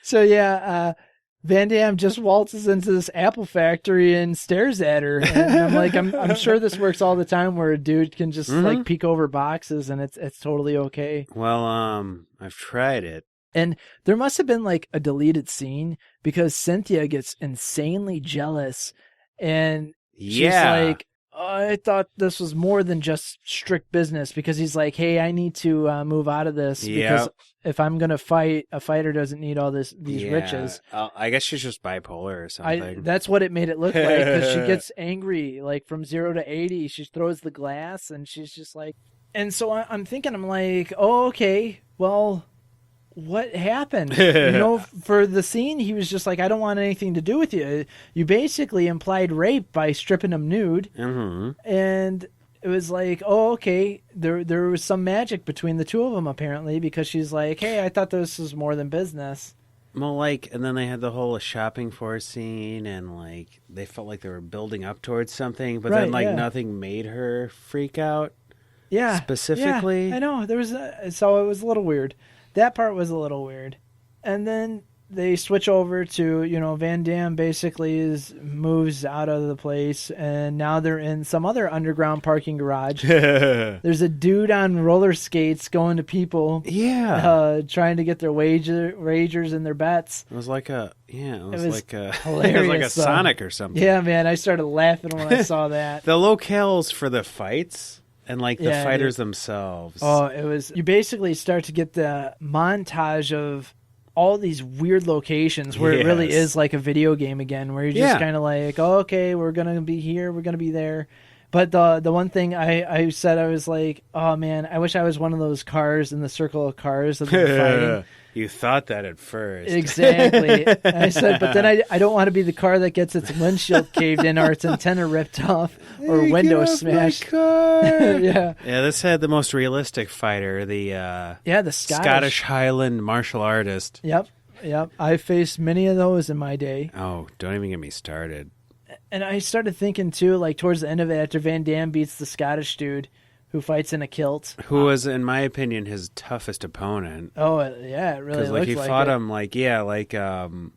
So, yeah, Van Damme just waltzes into this apple factory and stares at her. And I'm like, I'm sure this works all the time where a dude can just like peek over boxes and it's totally okay. Well, I've tried it. And there must have been like a deleted scene because Cynthia gets insanely jealous and she's like, I thought this was more than just strict business because he's like, hey, I need to move out of this because if I'm going to fight, a fighter doesn't need all these riches. I guess she's just bipolar or something. That's what it made it look like because she gets angry like from 0 to 80. She throws the glass and she's just like, and so I'm thinking, I'm like, oh, okay, well, what happened? For the scene, he was just like, I don't want anything to do with you. You basically implied rape by stripping him nude. Mm-hmm. And it was like, oh, okay. There was some magic between the two of them, apparently, because she's like, hey, I thought this was more than business. Well, like, and then they had the whole shopping for scene, and like, they felt like they were building up towards something, but then like nothing made her freak out. Yeah. Specifically. Yeah, I know. So it was a little weird. That part was a little weird. And then they switch over to, Van Damme basically moves out of the place, and now they're in some other underground parking garage. There's a dude on roller skates going to people. Yeah. Trying to get their wagers and their bets. It was like hilarious. It was like a Sonic or something. Yeah, man, I started laughing when I saw that. The locales for the fights and like the fighters themselves. Oh, you basically start to get the montage of all these weird locations where it really is like a video game again, where you're just kind of like, oh, okay, we're going to be here, we're going to be there. But the one thing I said, I was like, oh man, I wish I was one of those cars in the circle of cars that they're fighting. You thought that at first. Exactly. And I said, but then I don't want to be the car that gets its windshield caved in or its antenna ripped off or window smashed. Yeah. Yeah, this had the most realistic fighter, the Scottish Highland martial artist. Yep. I faced many of those in my day. Oh, don't even get me started. And I started thinking too, like towards the end of it, after Van Damme beats the Scottish dude who fights in a kilt, who was, in my opinion, his toughest opponent. Oh yeah, it really. Because like he fought him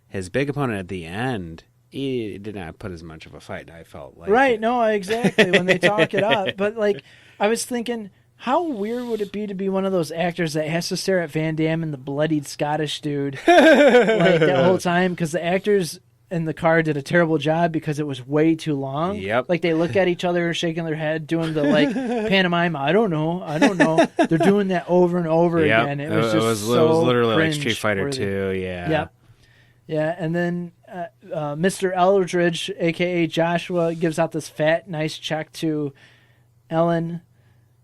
his big opponent at the end. He did not put as much of a fight. I felt like right. No, exactly. When they talk it up, but like I was thinking, how weird would it be to be one of those actors that has to stare at Van Damme and the bloodied Scottish dude like that whole time? Because the actors in the car did a terrible job because it was way too long. Yep. Like they look at each other, shaking their head, doing the like pantomime. I don't know. They're doing that over and over again. It was just it was literally like Street Fighter 2. Yeah. Yep. Yeah, and then Mr. Eldridge, a.k.a. Joshua, gives out this fat, nice check to Ellen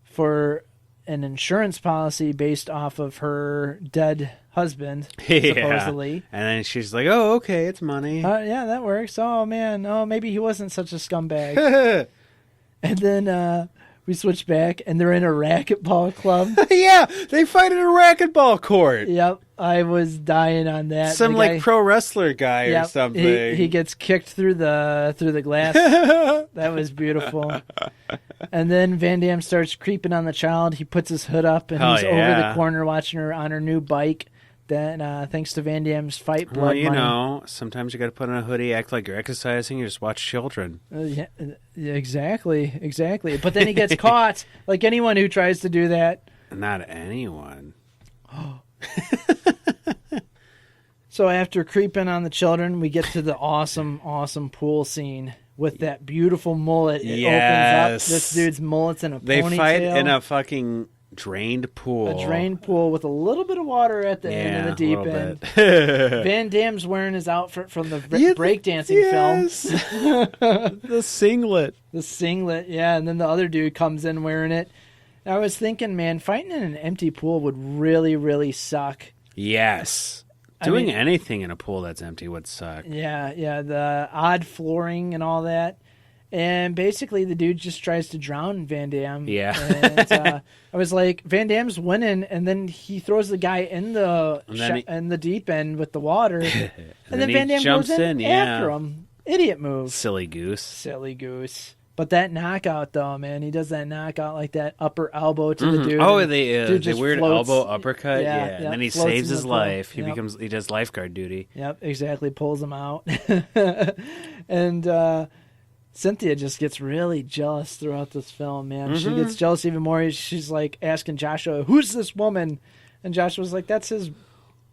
for an insurance policy based off of her dead husband, supposedly. And then she's like, oh, okay, it's money. Yeah, that works. Oh, man. Oh, maybe he wasn't such a scumbag. And then we switch back, and they're in a racquetball club. Yeah, they fight in a racquetball court. Yep, I was dying on that. Some like pro wrestler guy or something. He gets kicked through the glass. That was beautiful. And then Van Damme starts creeping on the child. He puts his hood up, and he's over the corner watching her on her new bike. Then, thanks to Van Damme's fight blood Well, you money. know, sometimes you got to put on a hoodie, act like you're exercising, you just watch children. Yeah, exactly. But then he gets caught, like anyone who tries to do that. Not anyone. So after creeping on the children, we get to the awesome pool scene with that beautiful mullet. It opens up. This dude's mullet's in a ponytail. They fight in a fucking drained pool. A drained pool with a little bit of water at the end of the deep end. Van Damme's wearing his outfit from the breakdancing film. The singlet. The singlet, yeah. And then the other dude comes in wearing it. I was thinking, man, fighting in an empty pool would really, really suck. Yes. Doing anything in a pool that's empty would suck. Yeah. The odd flooring and all that. And basically, the dude just tries to drown Van Damme. Yeah. And I was like, Van Damme's winning, and then he throws the guy in the deep end with the water, and then Van Damme jumps goes in yeah. after him. Idiot move. Silly goose. But that knockout, though, man, he does that knockout like that upper elbow to the dude. Oh, the weird floats. elbow uppercut. Yeah. And then he floats saves his life. He does lifeguard duty. Yep, exactly. Pulls him out. And Cynthia just gets really jealous throughout this film, man. She gets jealous even more. She's like asking Joshua, "Who's this woman?" And Joshua's like, "That's his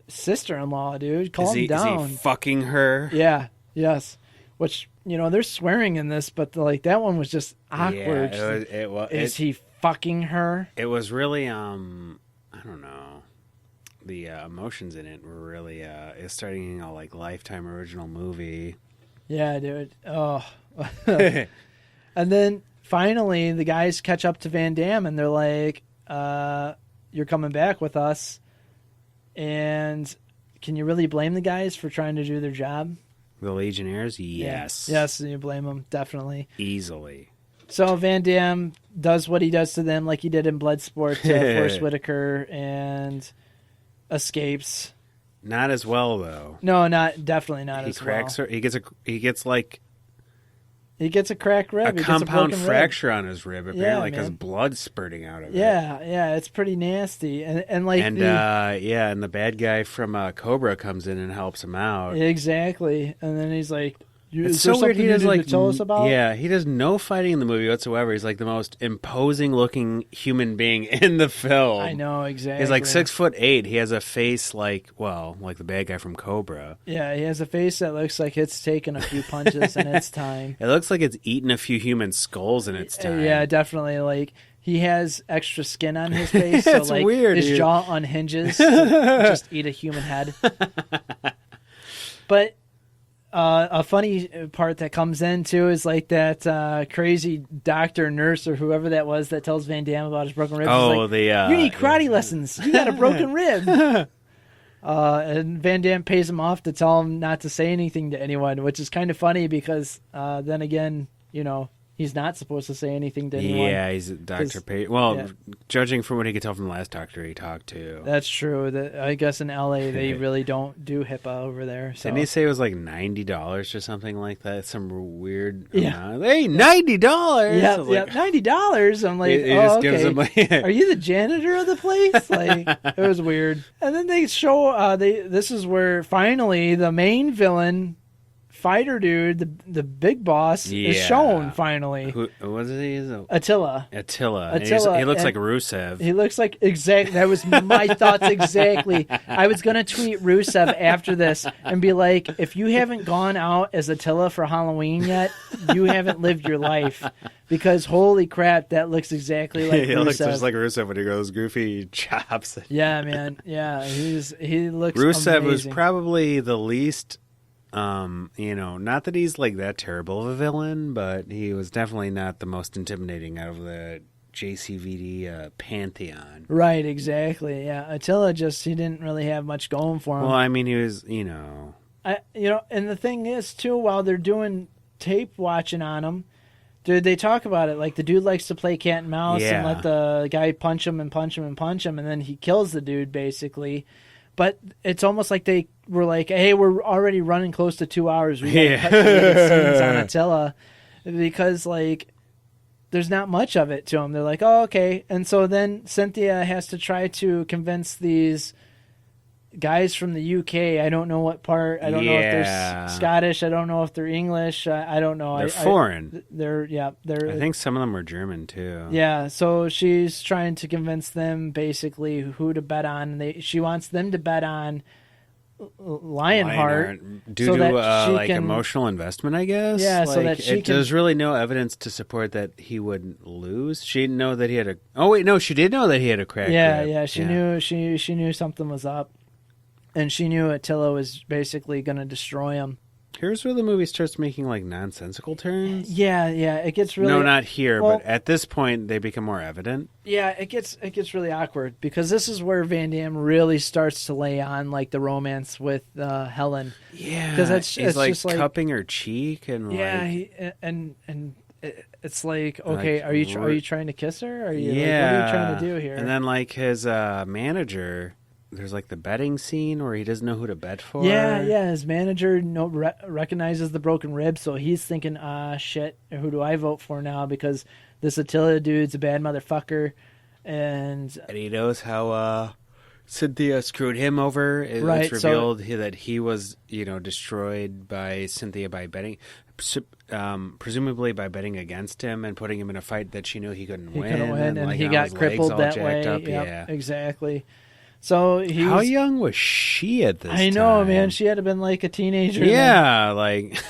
sister-in-law, dude. Calm down." Is he fucking her? Yeah. Yes. Which, they're swearing in this, but like that one was just awkward. Yeah, is he fucking her? It was really, I don't know. The emotions in it were really, it's starting getting all like Lifetime original movie. Yeah, dude. Oh. And then finally the guys catch up to Van Damme and they're like, you're coming back with us. And can you really blame the guys for trying to do their job? The Legionnaires? Yes. Yeah. Yes, you blame them, definitely. Easily. So Van Damme does what he does to them like he did in Bloodsport to Forrest Whitaker and escapes. Not as well, though. No, definitely not as well. He cracks her. He gets a cracked rib. A compound fracture on his rib, apparently, because blood's spurting out of it. Yeah, it's pretty nasty. And the bad guy from Cobra comes in and helps him out. Exactly. And then he's like, it's so weird. He does to tell us about? Yeah, he does no fighting in the movie whatsoever. He's like the most imposing looking human being in the film. I know, exactly. He's like 6'8". He has a face like the bad guy from Cobra. Yeah, he has a face that looks like it's taken a few punches in its time. It looks like it's eaten a few human skulls in its time. Yeah, definitely. Like he has extra skin on his face, so it's like weird, his jaw unhinges to just eat a human head. But a funny part that comes in too is like that crazy doctor, nurse, or whoever that was that tells Van Damme about his broken ribs. Oh, like, you need karate lessons. You got a broken rib. And Van Damme pays him off to tell him not to say anything to anyone, which is kind of funny because then again, he's not supposed to say anything to anyone. Yeah, he's a doctor. Judging from what he could tell from the last doctor he talked to. That's true. I guess in L.A. they really don't do HIPAA over there. So. Didn't he say it was like $90 or something like that? Some weird amount. Hey, $90! Yeah, $90. I'm like, okay. Gives him Are you the janitor of the place? Like, it was weird. And then they show, this is where finally the main villain fighter dude, the big boss, is shown finally. Who was it? Attila. He looks like Rusev. He looks like that was my thoughts exactly. I was gonna tweet Rusev after this and be like, if you haven't gone out as Attila for Halloween yet, you haven't lived your life. Because holy crap, that looks exactly like Rusev. He looks just like Rusev when he goes goofy chops. Yeah, man. Yeah, he looks Rusev amazing. was probably the least Not that he's like that terrible of a villain, but he was definitely not the most intimidating out of the JCVD pantheon. Right, exactly. Yeah, Attila he didn't really have much going for him. Well, I mean, he was, and the thing is too, while they're doing tape watching on him, dude, they talk about it like the dude likes to play cat and mouse and let the guy punch him and punch him and punch him, and then he kills the dude basically. But it's almost like they were like, hey, we're already running close to 2 hours. We gotta cut the scenes on Attila because like there's not much of it to him. They're like, oh, okay. And so then Cynthia has to try to convince these guys from the UK. I don't know what part. I don't know if they're Scottish. I don't know if they're English. I don't know. They're foreign. They're. I think some of them were German too. Yeah. So she's trying to convince them basically who to bet on. She wants them to bet on Lionheart due to emotional investment, I guess. Yeah. So that there's really no evidence to support that he would lose. She didn't know that he had a. Oh wait, no, she did know that he had a cracked rib. Yeah. She knew. She knew something was up. And she knew Attila was basically going to destroy him. Here's where the movie starts making like nonsensical turns. Yeah, it gets really. No, not here, but at this point they become more evident. Yeah, it gets really awkward because this is where Van Damme really starts to lay on like the romance with Helen. Yeah, because he's like just like cupping her cheek and it's like, okay, are you trying to kiss her? Are you? Yeah, what are you trying to do here? And then like his manager. There's like the betting scene where he doesn't know who to bet for. Yeah. His manager recognizes the broken rib, so he's thinking, shit, who do I vote for now? Because this Attila dude's a bad motherfucker, and he knows how Cynthia screwed him over. It's revealed that he was, destroyed by Cynthia by betting, presumably by betting against him and putting him in a fight that she knew he couldn't win. And he got crippled that way. Yep, yeah, exactly. So how young was she at this time? I know, man. She had to have been like a teenager. Yeah, like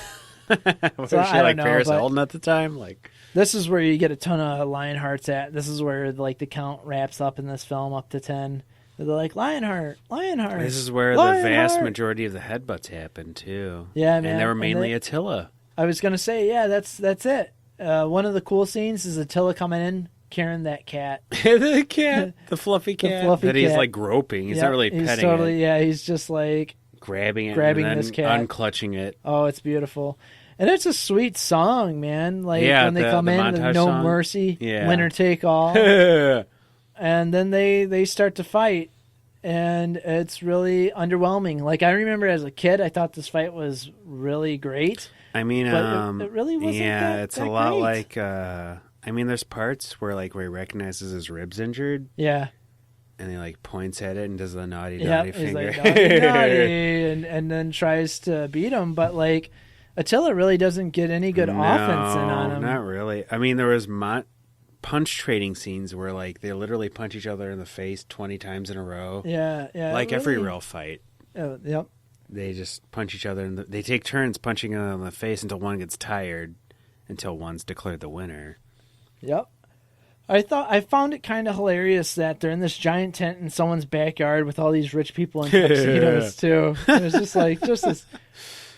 was she like Paris Hilton at the time? Like this is where you get a ton of Lionhearts at. This is where like the count wraps up in this film up to 10. They're like Lionheart. This is where the vast majority of the headbutts happened too. Yeah, man. And they were mainly Attila. I was gonna say, yeah, that's it. One of the cool scenes is Attila coming in. Carrying that cat. The cat. The fluffy cat. He's like groping. He's not really petting it. Yeah, he's just like grabbing and then this cat. Unclutching it. Oh, it's beautiful. And it's a sweet song, man. Like when they come in with No song. Mercy, winner take all. And then they start to fight. And it's really underwhelming. Like I remember as a kid, I thought this fight was really great. I mean, but it really wasn't. Yeah, it's a lot great. like. I mean, there's parts where he recognizes his ribs injured. Yeah. And he like points at it and does the naughty finger. He's like naughty, and then tries to beat him. But like Attila really doesn't get any good offense in on him. Not really. I mean, there was punch trading scenes where like they literally punch each other in the face 20 times in a row. Yeah. Like every real fight. Yep. They just punch each other they take turns punching each other in the face until one gets tired, until one's declared the winner. Yep. I found it kind of hilarious that they're in this giant tent in someone's backyard with all these rich people in tuxedos too. It was just this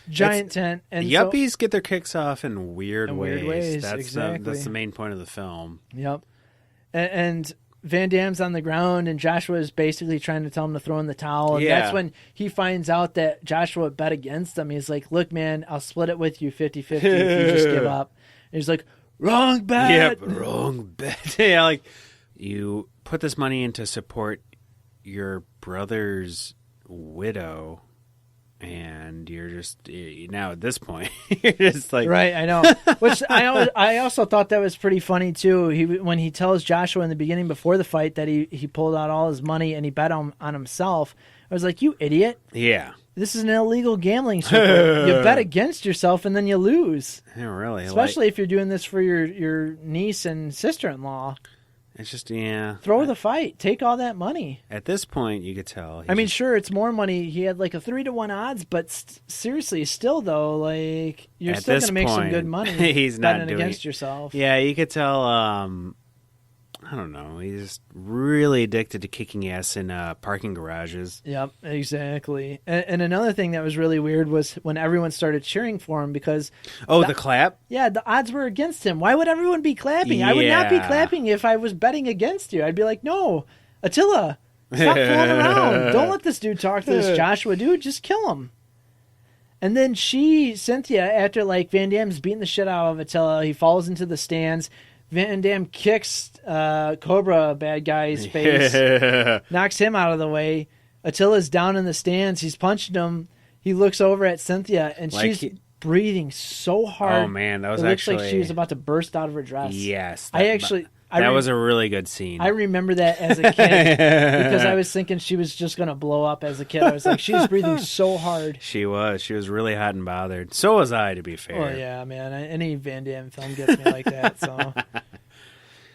giant tent. And yuppies get their kicks off in weird ways. That's the main point of the film. Yep. And Van Damme's on the ground, and Joshua is basically trying to tell him to throw in the towel. And that's when he finds out that Joshua bet against him. He's like, look, man, I'll split it with you 50-50 if you just give up. And he's like, wrong bet. Yep, wrong bet. Yeah, like you put this money in to support your brother's widow, and you're just now at this point you're just like right. I know. Which I also thought that was pretty funny too. When he tells Joshua in the beginning before the fight that he pulled out all his money and he bet on himself. I was like, you idiot. Yeah. This is an illegal gambling circuit. You bet against yourself and then you lose. Yeah, really. Especially if you're doing this for your niece and sister-in-law. It's just, Throw the fight. Take all that money. At this point, you could tell. I mean, sure, it's more money. He had like a 3-1 odds, but seriously, still though, like you're still going to make some good money. He's not betting against yourself. Yeah, you could tell. I don't know. He's really addicted to kicking ass in parking garages. Yep, exactly. And another thing that was really weird was when everyone started cheering for him because... the clap? Yeah, the odds were against him. Why would everyone be clapping? I would not be clapping if I was betting against you. I'd be like, no, Attila, stop fooling around. Don't let this dude talk to this Joshua dude. Just kill him. And then Cynthia, after like Van Damme's beating the shit out of Attila, he falls into the stands. Van Damme kicks Cobra bad guy's face, knocks him out of the way. Attila's down in the stands. He's punching him. He looks over at Cynthia, and she's breathing so hard. Oh, man, that was it looks like she was about to burst out of her dress. Yes. That was a really good scene. I remember that as a kid because I was thinking she was just going to blow up as a kid. I was like, she's breathing so hard. She was. She was really hot and bothered. So was I, to be fair. Oh, yeah, man. Any Van Damme film gets me like that. So,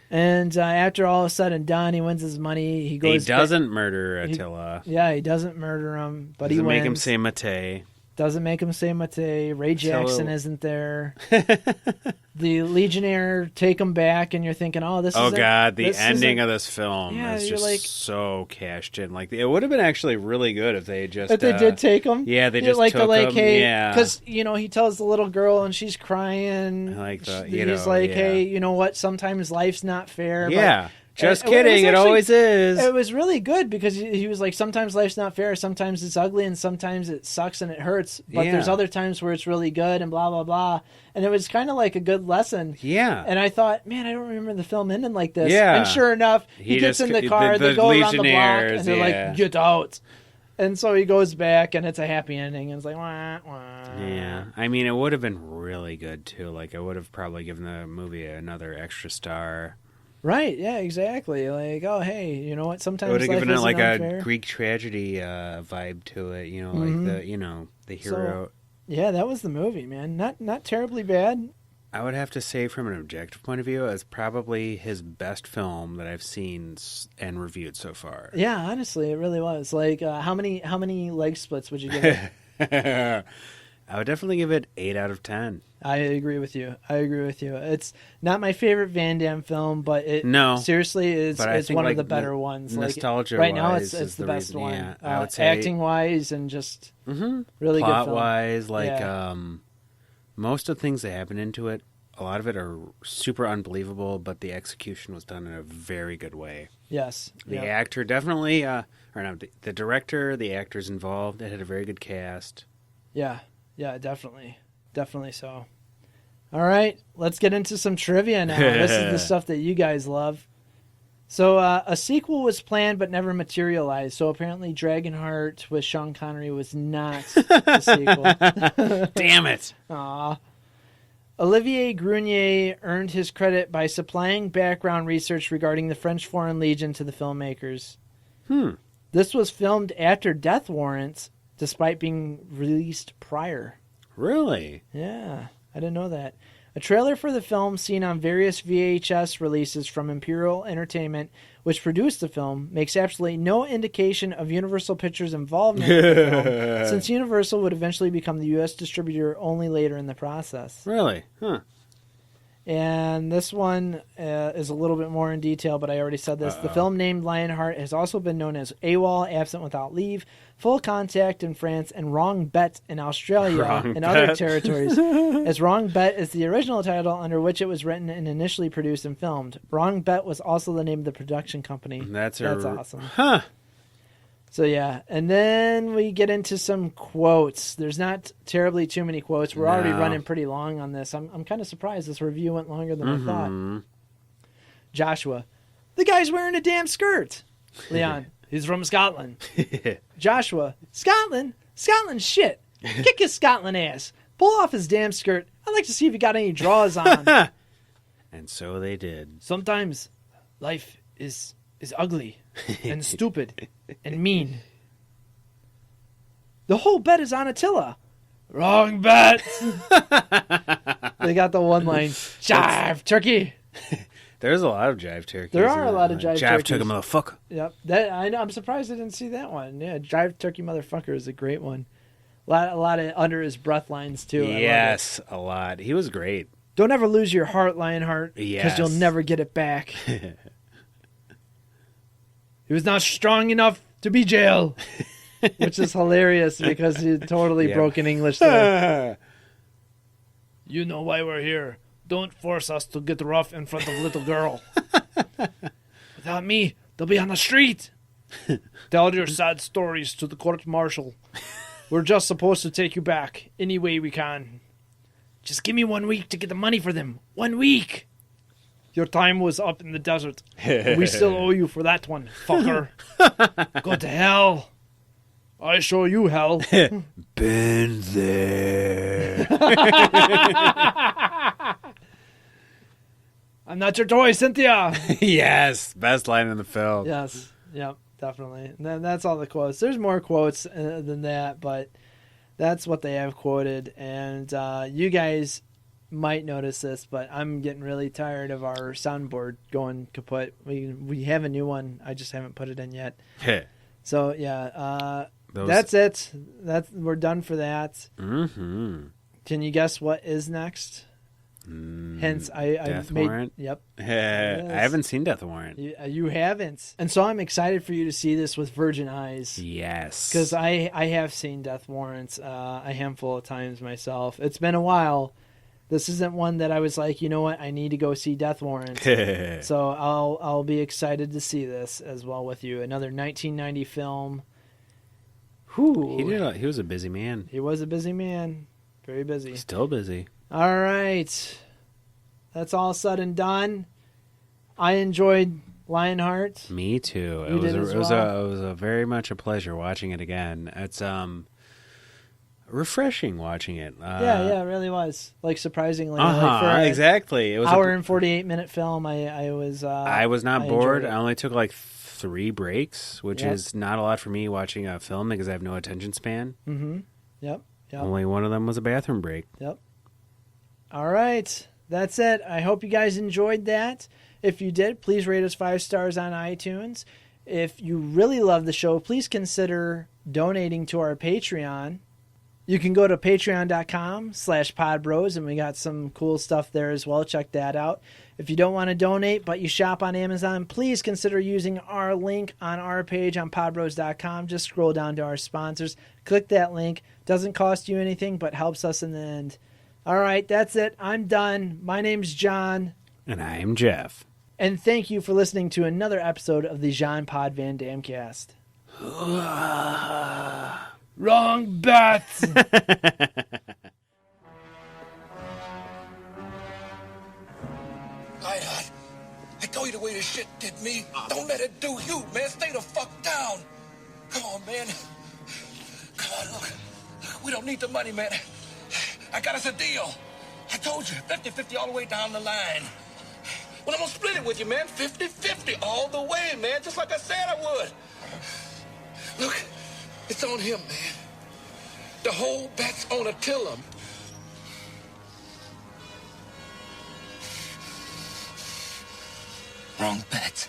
and after all is said and done, he wins his money. He doesn't murder Attila. He doesn't murder him, but he wins. Doesn't make him say Mate. Doesn't make him say Mate. Ray Jackson isn't there. The Legionnaire take him back, and you're thinking, oh, this is Oh, God, the ending of this film is just like, so cashed in. Like, it would have been actually really good if they just... If they did take him? Yeah, they just took him. Hey, yeah. Because, he tells the little girl, and she's crying. He's like, hey, you know what? Sometimes life's not fair. Yeah. But, just kidding, it always is. It was really good because he was like, sometimes life's not fair, sometimes it's ugly, and sometimes it sucks and it hurts. But there's other times where it's really good and blah, blah, blah. And it was kind of like a good lesson. Yeah. And I thought, man, I don't remember the film ending like this. Yeah. And sure enough, he gets in the car, they go around the block, and they're like, get out. And so he goes back, and it's a happy ending. And it's like, wah, wah. Yeah. I mean, it would have been really good, too. Like, I would have probably given the movie another extra star. Right, yeah, exactly. Like, oh, hey, you know what? Sometimes life isn't unfair. It would have given it like a Greek tragedy vibe to it, like the hero. So, yeah, that was the movie, man. Not terribly bad. I would have to say, from an objective point of view, it's probably his best film that I've seen and reviewed so far. Yeah, honestly, it really was. Like, how many leg splits would you give it? I would definitely give it 8 out of 10. I agree with you. It's not my favorite Van Damme film, but seriously, it's one of the better ones. Nostalgia right now, it's the best one. Yeah, I would say, acting wise and just really good plot wise. Most of the things that happen into it, a lot of it are super unbelievable, but the execution was done in a very good way. Yes, the actor definitely, the director, the actors involved. It had a very good cast. Yeah, definitely so. All right, let's get into some trivia now. This is the stuff that you guys love. So a sequel was planned but never materialized. So apparently Dragonheart with Sean Connery was not a sequel. Damn it. Aw. Olivier Grunier earned his credit by supplying background research regarding the French Foreign Legion to the filmmakers. This was filmed after Death Warrant, despite being released prior. Really? Yeah, I didn't know that. A trailer for the film, seen on various VHS releases from Imperial Entertainment, which produced the film, makes absolutely no indication of Universal Pictures' involvement in the film, since Universal would eventually become the U.S. distributor only later in the process. Really? Huh. And this one is a little bit more in detail, but I already said this. The film named Lionheart has also been known as AWOL, Absent Without Leave, Full Contact in France, and Wrong Bet in Australia and other territories. As Wrong Bet is the original title under which it was written and initially produced and filmed. Wrong Bet was also the name of the production company. That's awesome. Huh. So yeah, and then we get into some quotes. There's not terribly too many quotes. We're already running pretty long on this. I'm kind of surprised this review went longer than I thought. Joshua, the guy's wearing a damn skirt. Leon, he's from Scotland. Joshua, Scotland? Scotland shit. Kick his Scotland ass. Pull off his damn skirt. I'd like to see if you got any drawers on. And so they did. Sometimes life is ugly and stupid and mean. The whole bet is on Attila. Wrong bet. They got the one line. Jive turkey. There's a lot of jive turkeys. There are a lot of jive turkeys. Jive turkey motherfucker. Yep. I know. I'm surprised I didn't see that one. Yeah, jive turkey motherfucker is a great one. A lot of under his breath lines too. Yes, a lot. He was great. Don't ever lose your heart, Lionheart, because Yes. you'll never get it back. He was not strong enough to be jail. Which is hilarious because he totally broken English there. You know why we're here. Don't force us to get rough in front of little girl. Without me, they'll be on the street. Tell your sad stories to the court martial. We're just supposed to take you back any way we can. Just give me 1 week to get the money for them. 1 week. Your time was up in the desert. We still owe you for that one, fucker. Go to hell. I show you hell. Been there. I'm not your toy, Cynthia. Yes, best line in the film. Yes, yep, definitely. And then that's all the quotes. There's more quotes than that, but that's what they have quoted. And you guys might notice this, but I'm getting really tired of our soundboard going kaput. We have a new one. I just haven't put it in yet. So yeah, that's it. We're done for that. Mm-hmm. Can you guess what is next? Hence, Death Warrant? Yep. Yes. I haven't seen Death Warrant. You haven't. And so I'm excited for you to see this with virgin eyes. Yes. Because I have seen Death Warrant a handful of times myself. It's been a while. This isn't one that I was like, you know what, I need to go see Death Warrant. So I'll be excited to see this as well with you. Another 1990 film. He was a busy man. He was a busy man. Very busy. Still busy. All right. That's all said and done. I enjoyed Lionheart. Me too. You did as well? It was a very much a pleasure watching it again. It's refreshing watching it. Yeah, it really was. Like surprisingly, like for exactly. It was hour and 48-minute film. I was not I bored. enjoyed it. I only took like 3 breaks, which is not a lot for me watching a film because I have no attention span. Mm-hmm. Yep. Only one of them was a bathroom break. Yep. All right. That's it. I hope you guys enjoyed that. If you did, please rate us 5 stars on iTunes. If you really love the show, please consider donating to our Patreon. You can go to patreon.com/podbros, and we got some cool stuff there as well. Check that out. If you don't want to donate, but you shop on Amazon, please consider using our link on our page on podbros.com. Just scroll down to our sponsors. Click that link. Doesn't cost you anything, but helps us in the end. All right, that's it. I'm done. My name's John. And I am Jeff. And thank you for listening to another episode of the Jean Pod Van Dam Cast. Wrong bet! Lionheart, I told you the way this shit did me. Don't let it do you, man. Stay the fuck down. Come on, man. Come on, look. We don't need the money, man. I got us a deal. I told you, 50-50 all the way down the line. Well, I'm gonna split it with you, man. 50-50 all the way, man. Just like I said I would. Look, it's on him, man. The whole bet's on Attila. Wrong bet.